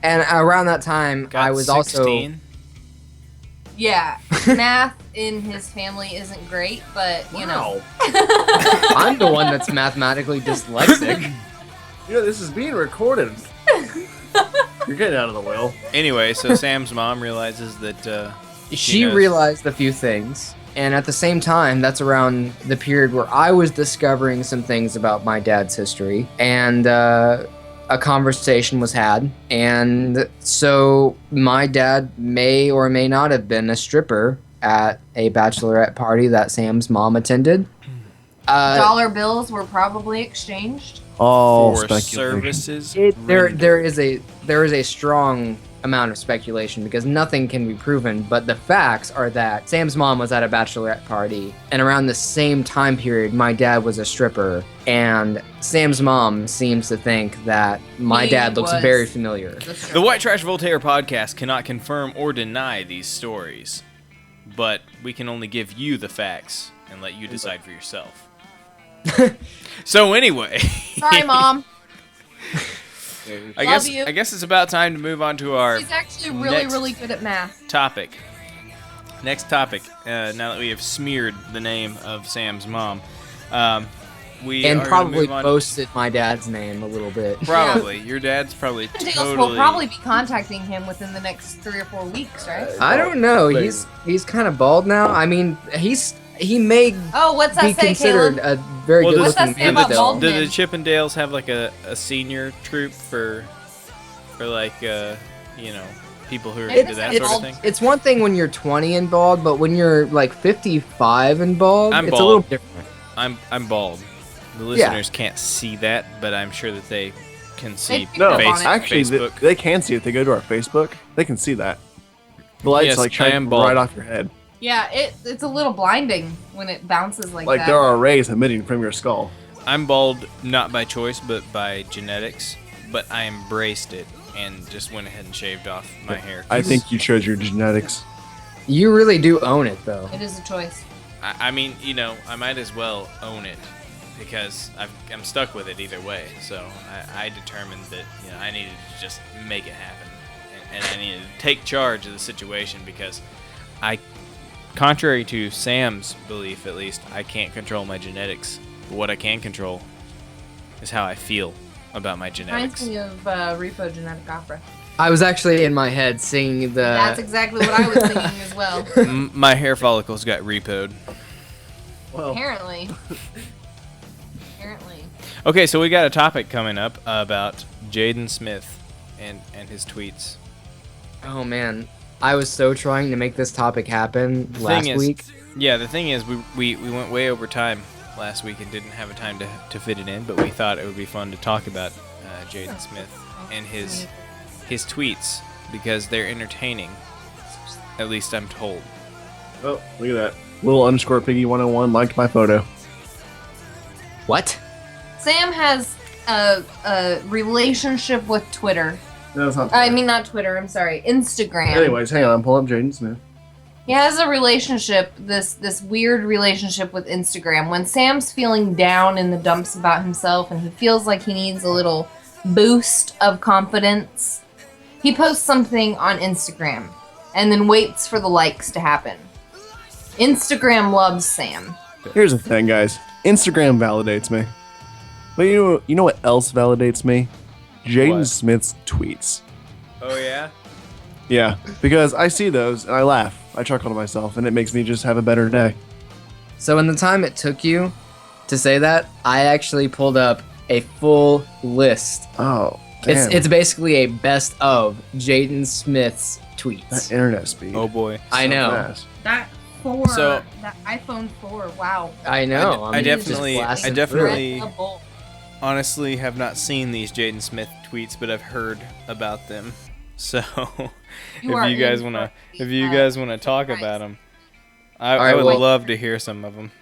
and around that time, Got I was 16? Yeah, math in his family isn't great, but Wow. I'm the one that's mathematically dyslexic. This is being recorded. You're getting out of the will. Anyway, so Sam's mom realizes that She knows. realized a few things, and at the same time, that's around the period where I was discovering some things about my dad's history, and a conversation was had, and so my dad may or may not have been a stripper at a bachelorette party that Sam's mom attended. dollar bills were probably exchanged. All for speculation. services. There is a strong amount of speculation because nothing can be proven, but the facts are that Sam's mom was at a bachelorette party, and around the same time period, my dad was a stripper, and Sam's mom seems to think that my He dad looks was very familiar. The White Trash Voltaire Podcast cannot confirm or deny these stories, but we can only give you the facts and let you decide for yourself. So anyway, Sorry, Mom. I Love you. guess it's about time to move on to our She's actually really, next really good at math. topic. Next topic. Now that we have smeared the name of Sam's mom, And are gonna probably move on. boasted my dad's name a little bit. Probably. Your dad's probably Dales totally. will probably be contacting him within the next 3 or 4 weeks, right? I don't know. Like- He's kind of bald now. I mean, he may Oh, what's be that say, considered Caleb? a very Well, good does- looking What's that say man about still. bald Do men? the Chippendales have like a senior troop for like people who are into that It's, sort of thing? it's one thing when you're 20 and bald, but when you're like 55 and bald, I'm it's bald. a little different. I'm bald. The listeners can't see that, but I'm sure that they can see. picked No, up on it. actually, Facebook. they can see it. They go to our Facebook. They can see that. The light's Yes, like I shining am bald. right off your head. Yeah, it's a little blinding when it bounces like Like that. there are rays emitting from your skull. I'm bald not by choice, but by genetics. But I embraced it and just went ahead and shaved off my hair. I think you chose your genetics. You really do own it, though. It is a choice. I mean, I might as well own it because I'm stuck with it either way. So I determined that I needed to just make it happen, and I needed to take charge of the situation because contrary to Sam's belief at least, I can't control my genetics. But what I can control is how I feel about my genetics. Reminds me of Repo Genetic Opera. I was actually in my head singing the. That's exactly what I was thinking as well. My hair follicles got repoed. Well, Apparently. Apparently. Okay, so we got a topic coming up about Jaden Smith and his tweets. Oh man, I was so trying to make this topic happen last week. Yeah, the thing is, we went way over time last week and didn't have a time to fit it in, but we thought it would be fun to talk about Jaden Smith and his tweets because they're entertaining. At least I'm told. oh, look at that. Little underscore piggy 101 liked my photo. What? Sam has a relationship with Twitter. No, it's not. I mean, not Twitter. I'm sorry, Instagram. Anyways, hang on. I'm pulling up Jaden Smith. He has a relationship, this weird relationship with Instagram. When Sam's feeling down in the dumps about himself and he feels like he needs a little boost of confidence, he posts something on Instagram and then waits for the likes to happen. Instagram loves Sam. Here's the thing, guys. Instagram validates me. But you know what else validates me? Jaden What? Smith's tweets. Oh yeah? Yeah, because I see those and I laugh. I chuckle to myself, and it makes me just have a better day. So in the time it took you to say that, I actually pulled up a full list. Oh, damn. It's basically a best of Jaden Smith's tweets. that internet speed. Oh boy. I So know. fast. That 4, So- that iPhone 4, wow. I know. I mean, it's just definitely- blasting I definitely- through it. Incredible. Honestly, have not seen these Jaden Smith tweets, but I've heard about them. So, You are if you guys in wanna, for if you a guys wanna talk surprise. about them, I All right, would well- love to hear some of them.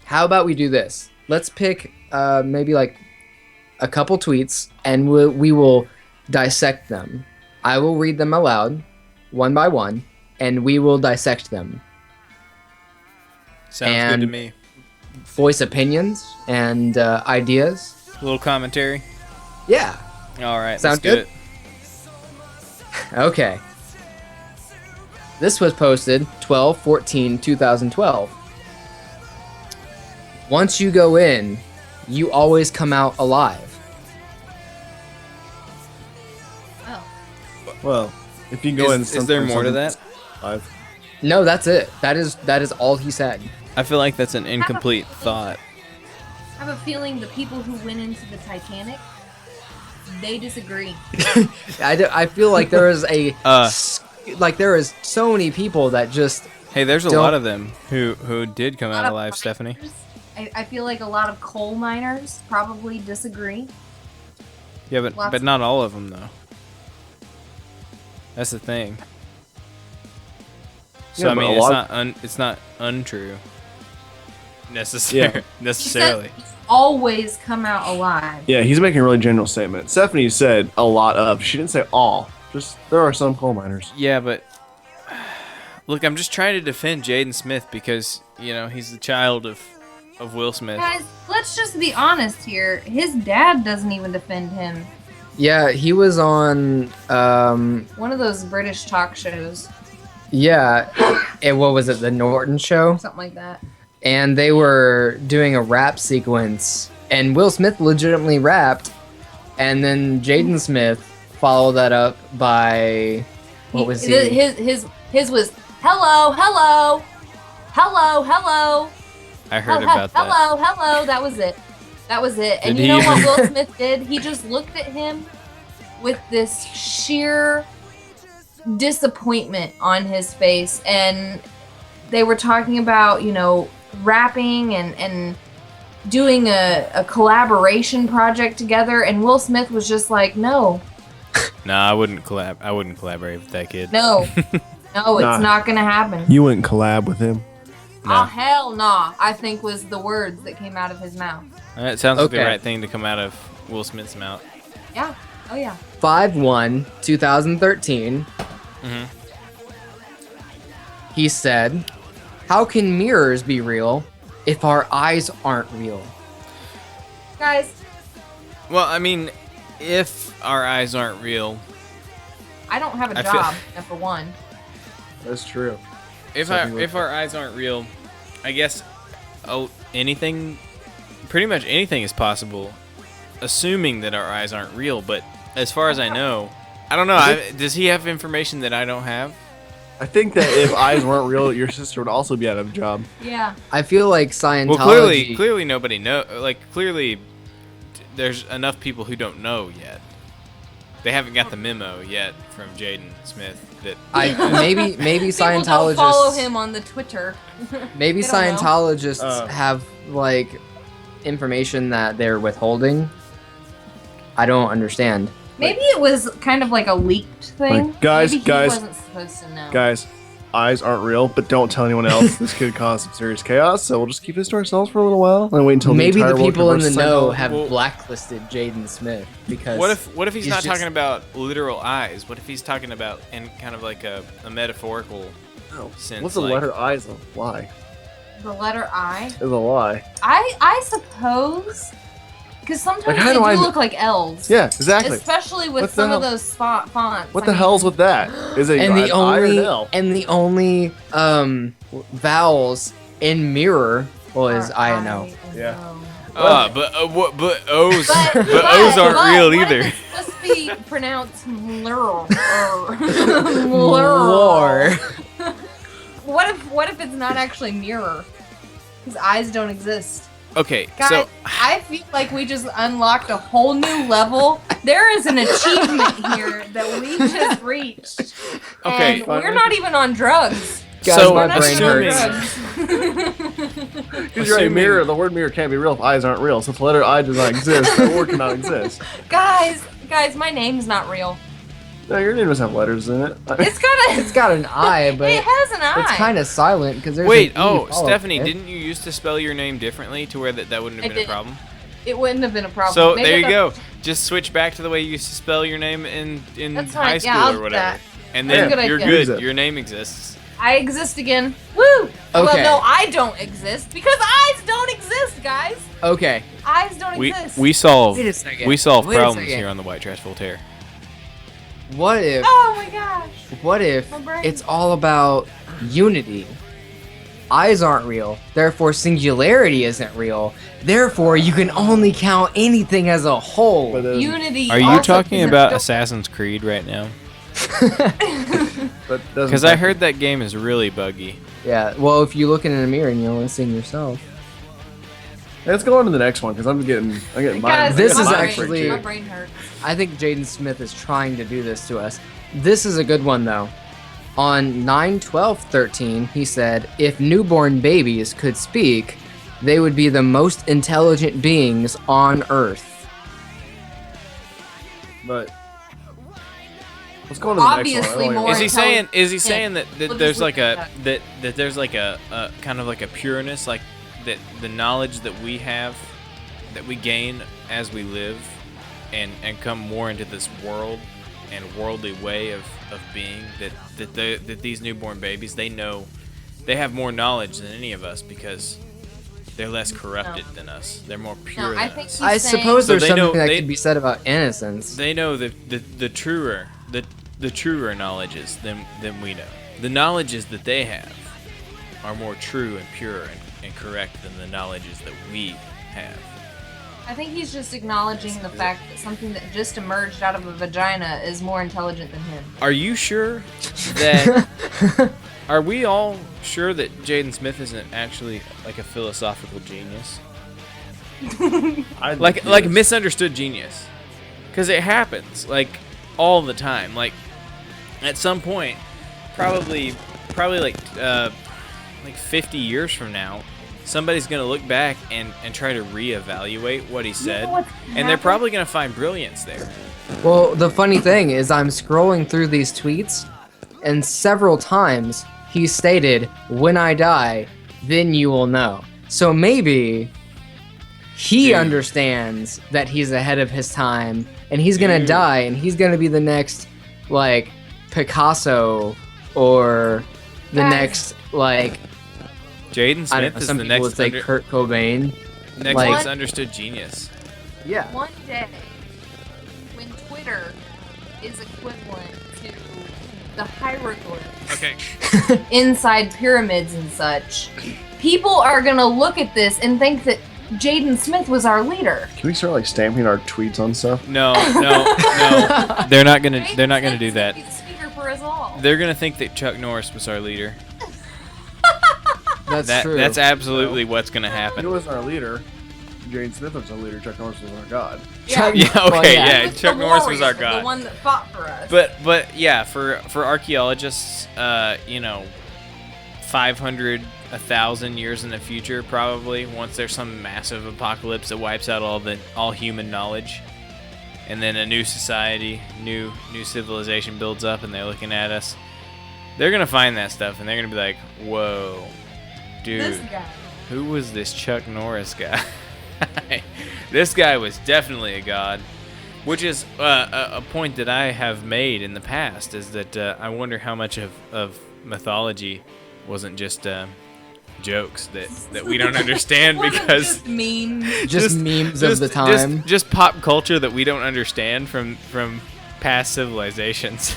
How about we do this? Let's pick maybe like a couple tweets, and we will dissect them. I will read them aloud, one by one, and we will dissect them. Sounds good to And- me. Voice opinions and ideas. A little commentary. Yeah. All right, Sound let's do good? it. Okay. This was posted 12/14/2012. Once you go in, you always come out alive. Oh. Well, if you go in, Is there more to that? Live. No, that's it. That is all he said. I feel like that's an incomplete thought. I have a feeling the people who went into the Titanic, they disagree. I feel like there is a Uh. like there is so many people that just Hey, there's a Don't- lot of them who did come out lot of alive, miners- Stephanie. I feel like a lot of coal miners probably disagree. Yeah, but Lots of- not all of them though. That's the thing. So Yeah, I but mean, a it's lot- it's not untrue. Yeah. Necessarily. He said always come out alive. Yeah, he's making a really general statement. Stephanie said a lot of. She didn't say all. Just there are some coal miners. Yeah, but look, I'm just trying to defend Jaden Smith because he's the child of Will Smith. Guys, let's just be honest here. His dad doesn't even defend him. yeah, he was on One of those British talk shows, yeah, and what was it, the Norton show? something like that. and they were doing a rap sequence, and Will Smith legitimately rapped, and then Jaden Smith followed that up by what was he? His was hello, hello, hello, hello. I heard about that. Hello. That was it. And you know what Will Smith did? He just looked at him with this sheer disappointment on his face, and they were talking about, rapping and doing a collaboration project together, and Will Smith was just like, no. Nah, I wouldn't collaborate with that kid. No, it's not gonna happen. You wouldn't collab with him? No. Oh, hell nah, I think was the words that came out of his mouth. It sounds like the right thing to come out of Will Smith's mouth. Yeah. Oh, yeah. 5/1, 2013. Mm-hmm. He said, "How can mirrors be real if our eyes aren't real?" Guys, Well, I mean, if our eyes aren't real, I don't have a I feel- job, number one. That's true. if our eyes aren't real, I guess pretty much anything is possible, assuming that our eyes aren't real. But as far as I know, I don't know. Does he have information that I don't have? I think that if eyes weren't real, your sister would also be out of a job. Yeah. I feel like Scientology. Well, clearly nobody know. Like clearly, there's enough people who don't know yet. They haven't got the memo yet from Jaden Smith that maybe People don't Scientologists follow him on the Twitter. Maybe They don't know. Scientologists have like information that they're withholding. I don't understand. Maybe it was kind of like a leaked thing. Like, guys, Maybe he wasn't supposed to know. Guys, eyes aren't real, but don't tell anyone else. This could cause some serious chaos, so we'll just keep this to ourselves for a little while and wait until Maybe the the entire world people in the converts to know Scientology. have Well- blacklisted Jaden Smith because What if he's not just- talking about literal eyes? What if he's talking about in kind of like a metaphorical sense? What's the like, letter I is a lie? The letter I. Is a lie. I suppose. Because sometimes Like, how they do do I- look like L's. Yeah, exactly. Especially with What the some of hell? those fonts. What the hell's with that? Is it and an I or an L? the only vowels in mirror was I and O. Yeah. but O's But O's aren't real what either. if it's supposed to be pronounced lur. War. What if it's not actually mirror? Because eyes don't exist. Okay, Guys, so I feel like we just unlocked a whole new level. There is an achievement here that we just reached. Okay, And we're not even on drugs. Guys, So, my We're not brain even on hurts. drugs. Because you're right, mirror. The word mirror can't be real if eyes aren't real. Since the letter I does not exist, the word cannot exist. guys, my name's not real. No, your name doesn't have letters in it. It's got an I, but It has an eye. it's kind of silent because there's wait, an E followed Stephanie, by it. didn't you used to spell your name differently to where that wouldn't have I been a did. problem? It wouldn't have been a problem. So Maybe there you the- go. Just switch back to the way you used to spell your name in That's high fine. school Yeah, I'll or do whatever. that. And That's then a good you're idea. good. Your name exists. I exist again. Woo! Well, Okay. no, I don't exist because eyes don't exist, guys. Okay. Eyes don't We exist. we solve Wait a second. we solve Wait a problems second. here on the White Trash Voltaire. What if Oh my gosh. My brain. it's all about unity? Eyes aren't real, therefore singularity isn't real. Therefore, you can only count anything as a whole. But, Unity. Are you also talking isn't about real. Assassin's Creed right now? but Because I heard that game is really buggy. Yeah. Well, if you look in a mirror and you're only seeing yourself. Let's go on to the next one because I'm getting mine. Guys, This my is brain- actually- my brain hurts. I think Jaden Smith is trying to do this to us. This is a good one though. On 9/12/13, he said, "If newborn babies could speak, they would be the most intelligent beings on Earth." But let's go on to the Obviously next one. I don't more- like- Is he Yeah. saying that We'll just there's look like at that there's like a kind of like a pureness, like that the knowledge that we have, that we gain as we live and come more into this world and worldly way of being, that these newborn babies, they have more knowledge than any of us because they're less corrupted than us. They're more pure No, I than think us. he's I saying- suppose So there's they something know- that they- could be said about innocence. They know the truer knowledges than we know. The knowledges that they have are more true and pure and correct than the knowledges that we have. I think he's just acknowledging the fact that something that just emerged out of a vagina is more intelligent than him. Are you sure that... Are we all sure that Jaden Smith isn't actually like a philosophical genius? like misunderstood genius. Because it happens, like, all the time. Like, at some point, probably like 50 years from now, somebody's going to look back and try to reevaluate what he said. And they're probably going to find brilliance there. Well, the funny thing is I'm scrolling through these tweets, and several times he stated, "When I die, then you will know." So maybe he understands that he's ahead of his time, and he's going to die, and he's going to be the next, like, Picasso, or the next, like... Jaden Smith is some the people next would say Kurt Cobain. Next like, misunderstood genius. Yeah. One day, when Twitter is equivalent to the hieroglyphs inside pyramids and such, people are gonna look at this and think that Jaden Smith was our leader. Can we start like stamping our tweets on stuff? No. They're not gonna do that. He's the speaker for us all. They're gonna think that Chuck Norris was our leader. That's true. That's absolutely what's gonna happen. He wasn't our leader. Jaden Smith was our leader. Chuck Norris was our god. Chuck- Yeah, okay, well, yeah. yeah. He was Chuck the Norris was our warrior, god. the one that fought for us. But yeah, for archaeologists, 500, 1,000 years in the future, probably once there's some massive apocalypse that wipes out all human knowledge, and then a new society, new civilization builds up, and they're looking at us. They're gonna find that stuff, and they're gonna be like, "Whoa, dude, this guy. who was this Chuck Norris guy?" This guy was definitely a god. Which is a point that I have made in the past, is that I wonder how much of mythology wasn't just jokes that we don't understand because Just mean. just memes of the time. just pop culture that we don't understand from past civilizations.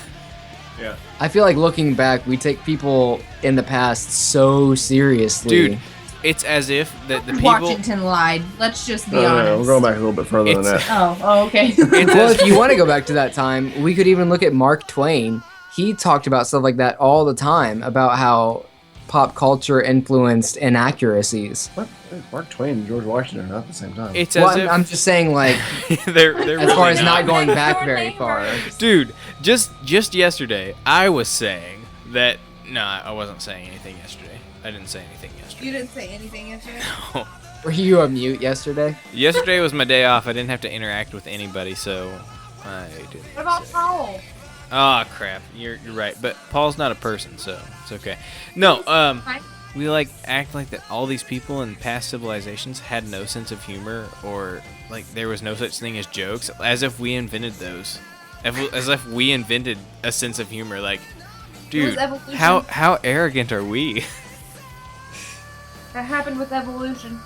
Yeah. I feel like looking back, we take people in the past so seriously. Dude, it's as if the people... Washington lied. Let's just be honest. No, we're going back a little bit further than It's- that. Oh, okay. Well, if you want to go back to that time, we could even look at Mark Twain. He talked about stuff like that all the time, about how pop culture influenced inaccuracies. What? Mark Twain and George Washington are not at the same time. It's Well, as if... I'm just saying, like, they're as really far as not not. going back Your very name far. works. Dude, just yesterday, I was saying that... No, I wasn't saying anything yesterday. I didn't say anything yesterday. You didn't say anything yesterday? Were you on mute yesterday? Yesterday was my day off. I didn't have to interact with anybody, so I didn't. What about Paul? Oh crap, you're right. But Paul's not a person, so it's okay. No, we like act like that all these people in past civilizations had no sense of humor, or like there was no such thing as jokes, as if we invented those. As if we invented a sense of humor. Like, dude, evolution. how arrogant are we? That happened with evolution.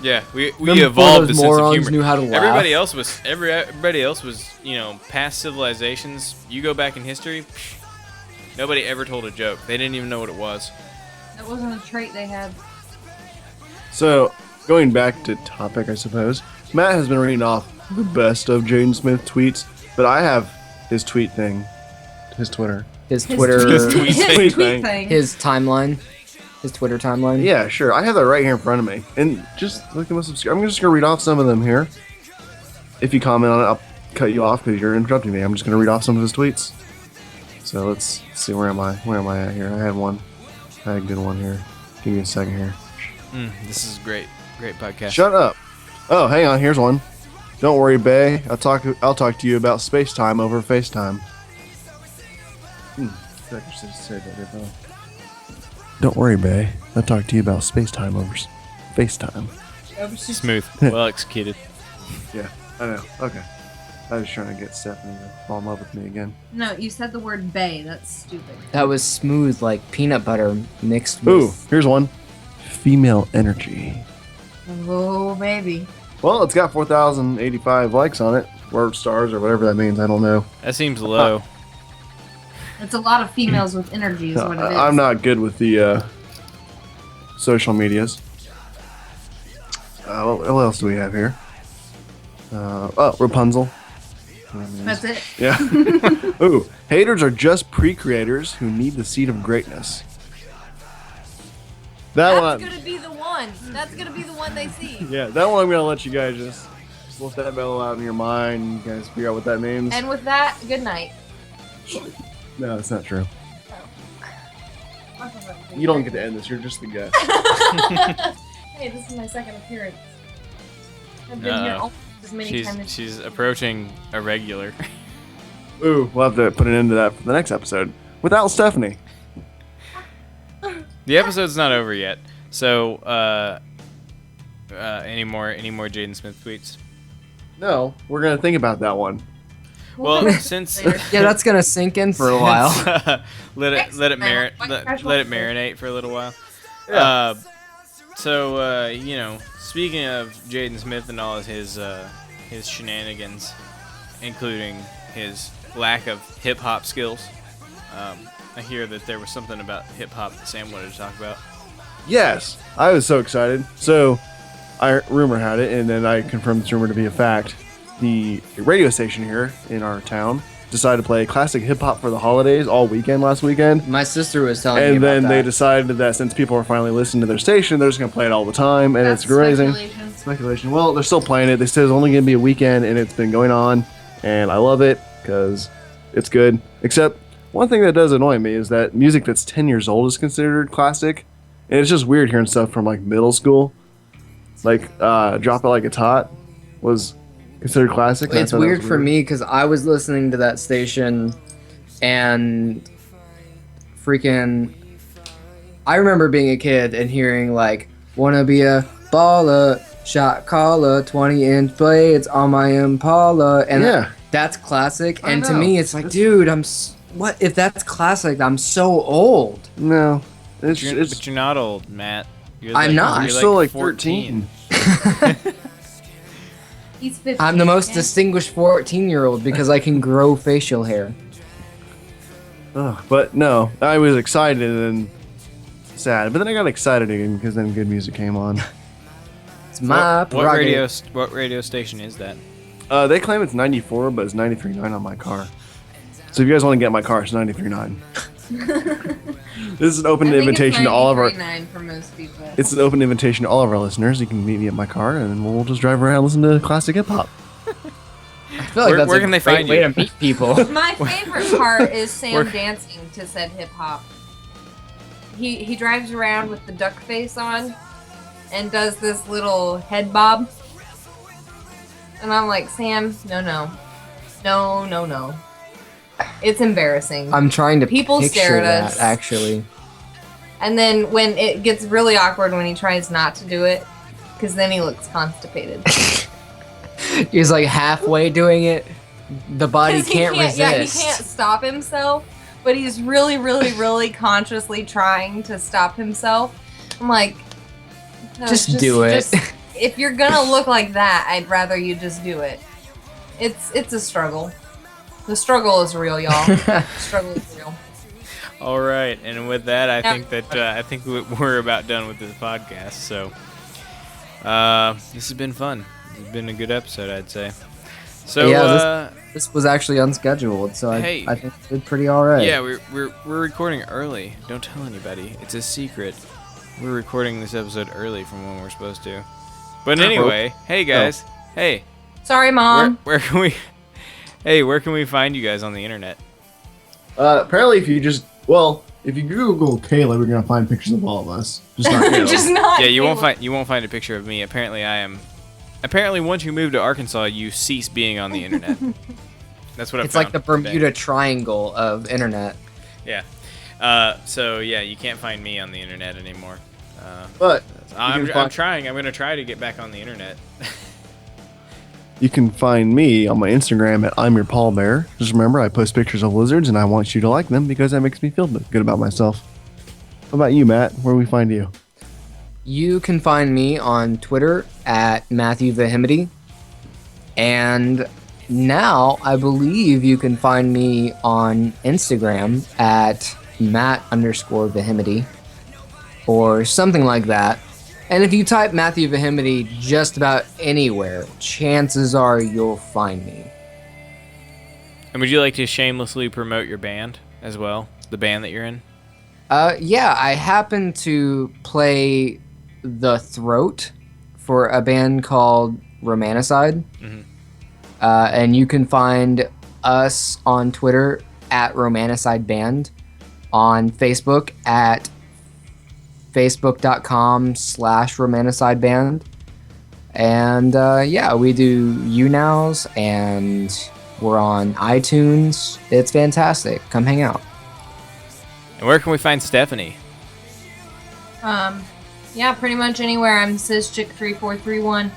Yeah, we Before evolved those a sense of morons humor. knew how to laugh. Everybody else was, past civilizations. You go back in history, nobody ever told a joke. They didn't even know what it was. That wasn't a trait they had. So, going back to topic, I suppose, Matt has been reading off the best of Jaden Smith tweets, but I have his tweet thing, his Twitter. His Twitter, His tweet Tweet Tweet thing. thing. his timeline, his Twitter timeline. Yeah, sure. I have that right here in front of me. And just look at my subscribe. I'm just going to read off some of them here. If you comment on it, I'll cut you off because you're interrupting me. I'm just going to read off some of his tweets. So let's see, where am I? Where am I at here? I had one. I had a good one here. Give me a second here. This is great podcast. Shut up. Oh, hang on. Here's one. Don't worry, Bay. I'll talk to you about space time over FaceTime. I feel like I should say that here, Don't worry, Bay. I'll talk to you about space time over FaceTime. Smooth, well executed. Yeah, I know. Okay. I was trying to get Stephanie to fall in love with me again. No, you said the word bay. That's stupid. That was smooth, like peanut butter mixed Ooh, with... here's one. Female energy. Oh, baby. Well, it's got 4,085 likes on it. Or stars, or whatever that means. I don't know. That seems low. It's a lot of females with energy is what it is. I'm not good with the social medias. What else do we have here? Rapunzel. That's it. Yeah. Ooh, haters are just pre-creators who need the seed of greatness. That's one. gonna be the one. That's gonna be the one they see. Yeah, that one I'm gonna let you guys just let that mellow out in your mind. You guys figure out what that means. And with that, good night. No, that's not true. You don't get to end this. You're just the guest. Hey, this is my second appearance. I've been here almost as many times as She's approaching a regular. Ooh, we'll have to put an end to that for the next episode without Stephanie. The episode's not over yet. So, any more Jaden Smith tweets? No, we're gonna think about that one. Well, since Yeah, that's gonna sink in for a while. let it marinate for a little while. Yeah. Speaking of Jaden Smith and all of his shenanigans, including his lack of hip hop skills, I hear that there was something about hip hop that Sam wanted to talk about. Yes, I was so excited. So, rumor had it, and then I confirmed this rumor to be a fact. The radio station here in our town decided to play classic hip hop for the holidays all weekend last weekend. My sister was telling me And about then they that. decided that since people are finally listening to their station, they're just going to play it all the time, and That's it's amazing. speculation. Well, they're still playing it. They said it's only going to be a weekend, and it's been going on, and I love it because it's good. Except, one thing that does annoy me is that music that's 10 years old is considered classic, and it's just weird hearing stuff from, like, middle school. Like, Drop It Like It's Hot was considered classic. It's weird for me because I was listening to that station and freaking I remember being a kid and hearing like wanna be a baller, shot caller, 20-inch blades on my Impala, and Yeah. that's classic. I And to know. me it's like, dude, what if that's classic? I'm so old. No. It's But you're not old, Matt. I'm not. You're still like 13. He's 15. I'm the most man. distinguished 14-year-old because I can grow facial hair. Ugh, but no, I was excited and sad. But then I got excited again because then good music came on. It's my prerogative. What radio station is that? They claim it's 94, but it's 93.9 on my car. So if you guys want to get my car, it's 93.9. This is an open I think invitation it's to all of our. 93.9 for most people. It's an open invitation to all of our listeners. You can meet me at my car, and we'll just drive around and listen to classic hip hop. I feel like that's where a can they great find way you? to meet people. My favorite part is Sam We're- dancing to said hip hop. He drives around with the duck face on and does this little head bob. And I'm like, Sam, no. It's embarrassing. I'm trying to People picture stare at that, us. actually. And then when it gets really awkward when he tries not to do it, because then he looks constipated. He's like halfway doing it. The body 'Cause he can't resist. Yeah, he can't stop himself, but he's really, really, really consciously trying to stop himself. I'm like, no, Just do it. If you're gonna look like that, I'd rather you just do it. It's a struggle. The struggle is real, y'all. The struggle is real. All right, and with that, I Yeah. think we're about done with this podcast. So, this has been fun. It's been a good episode, I'd say. So, Yeah, this was actually unscheduled, so Hey. I think it did pretty alright. yeah, we're recording early. Don't tell anybody. It's a secret. We're recording this episode early from when we're supposed to. But anyway, hey guys, hey, Sorry, Mom. where can we? Hey, where can we find you guys on the internet? Apparently, if you Google Kayla, we're gonna find pictures of all of us. Just not Kayla. Just not. Yeah, you won't Caleb. find a picture of me. Apparently, once you move to Arkansas, you cease being on the internet. That's what I've It's like found the Bermuda Triangle of internet. Yeah. So yeah, you can't find me on the internet anymore. But I'm can find- trying. I'm gonna try to get back on the internet. you can find me on my Instagram at I'm Your Pallbearer. Just remember, I post pictures of lizards, and I want you to like them because that makes me feel good about myself. What about you, Matt? Where do we find you? You can find me on Twitter at Matthew Vehemity. And now I believe you can find me on Instagram at Matt_Vehemity or something like that. And if you type Matthew Vehemity just about anywhere, chances are you'll find me. And would you like to shamelessly promote your band as well? The band that you're in? Yeah, I happen to play the throat for a band called Romanticide. Mhm. And you can find us on Twitter at Romanticide Band, on Facebook at facebook.com/Romanticide Band. And yeah, we do YouNows and we're on iTunes. It's fantastic. Come hang out. And where can we find Stephanie? Yeah, pretty much anywhere. I'm SysChick3431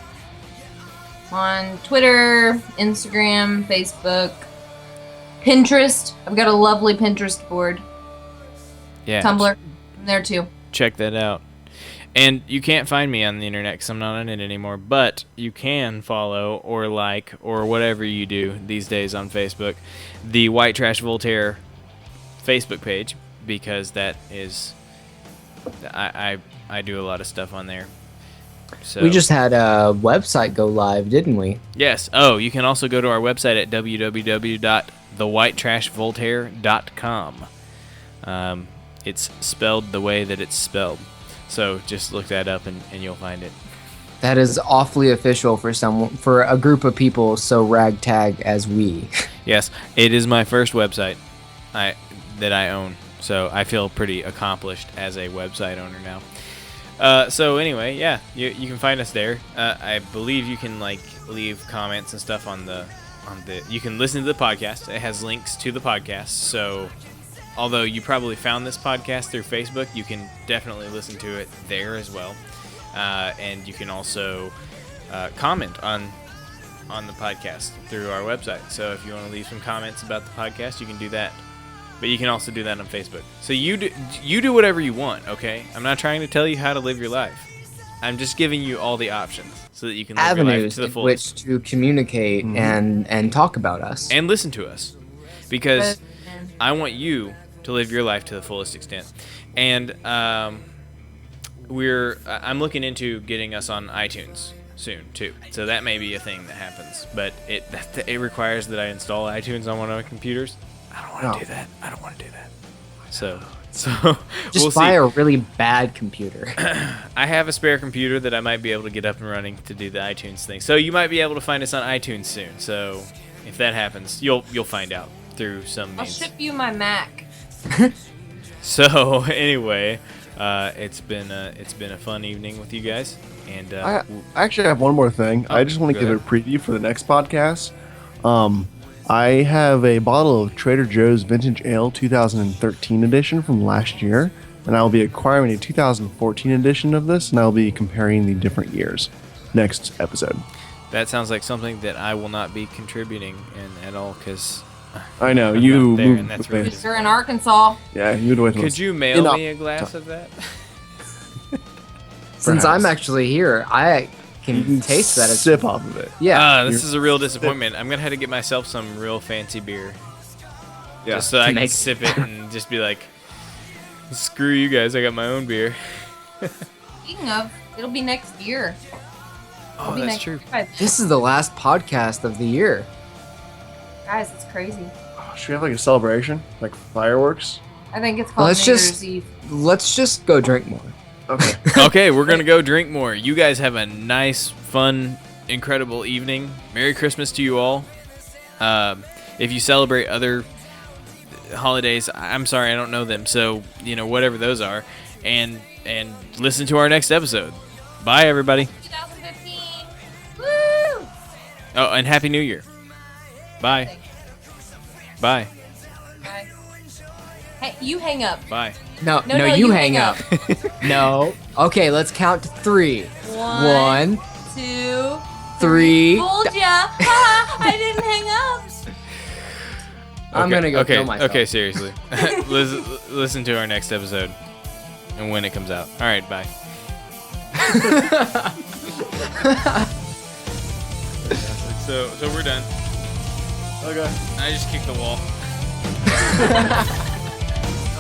on Twitter, Instagram, Facebook, Pinterest. I've got a lovely Pinterest board. Yeah. Tumblr, I'm there too. Check that out. And you can't find me on the internet because I'm not on it anymore, but you can follow or like or whatever you do these days on Facebook, the White Trash Voltaire Facebook page, because that is, I do a lot of stuff on there. So We just had a website go live, didn't we? yes. Oh, you can also go to our website at www.thewhitetrashvoltaire.com. It's spelled the way that it's spelled. So just look that up and you'll find it. That is awfully official for a group of people so ragtag as we. Yes, it is my first website that I own. So I feel pretty accomplished as a website owner now. So anyway, yeah, you can find us there. I believe you can leave comments and stuff on the. You can listen to the podcast. It has links to the podcast. So although you probably found this podcast through Facebook, you can definitely listen to it there as well. And you can also comment on the podcast through our website. So if you want to leave some comments about the podcast, you can do that. But you can also do that on Facebook. So you do whatever you want, okay? I'm not trying to tell you how to live your life. I'm just giving you all the options so that you can live your life Avenues to the in fullest. which to communicate and talk about us. And listen to us. Because I want you to live your life to the fullest extent. And I'm looking into getting us on iTunes soon too. So that may be a thing that happens. But it requires that I install iTunes on one of my computers. I don't want to do that. I don't want to do that. So Just we'll buy see. a really bad computer. I have a spare computer that I might be able to get up and running to do the iTunes thing. So you might be able to find us on iTunes soon. So if that happens, you'll find out through some I'll means. ship you my Mac. So anyway, it's been a fun evening with you guys. And I actually have one more thing. I just want to go give a preview for the next podcast. I have a bottle of Trader Joe's Vintage Ale 2013 edition from last year, and I'll be acquiring a 2014 edition of this, and I'll be comparing the different years next episode. that sounds like something that I will not be contributing in at all because I know, I'm you not there, moved and that's away. really You're in Arkansas. Yeah, you moved away from Could us. you mail me a glass of that? Since Perhaps. I'm actually here, I You can can taste that. It's, sip off of it. yeah. This is a real disappointment. I'm gonna have to get myself some real fancy beer. Yeah. Just so I can make- sip it and just be like, screw you guys, I got my own beer. Speaking of, it'll be next year. Oh, It'll be that's next true. year. This is the last podcast of the year. Guys, it's crazy. Should we have like a celebration? Like fireworks? I think it's called Let's New just- Year's Eve. Let's just go drink more. Okay. Okay, we're gonna go drink more. You guys have a nice, fun, incredible evening. Merry Christmas to you all. If you celebrate other holidays, I'm sorry, I don't know them. So whatever those are, and listen to our next episode. Bye, everybody. 2015. Woo! Oh, and Happy New Year. Bye. Bye. Bye. Hey, you hang up. Bye. No, No, you you hang hang up. No. Okay, let's count to 3. 1, 2, 3. Told ya. Ha, I didn't hang up. I'm gonna go okay, kill myself. Okay, seriously. Listen to our next episode and when it comes out. All right, bye. So we're done. Okay. I just kicked the wall.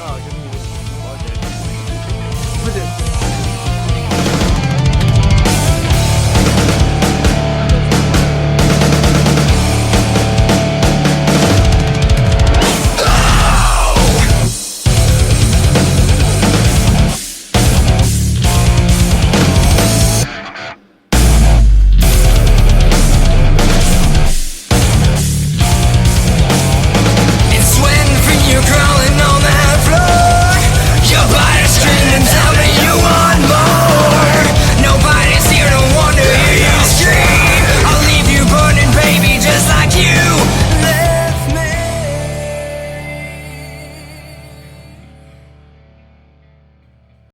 Oh, give me this. Okay.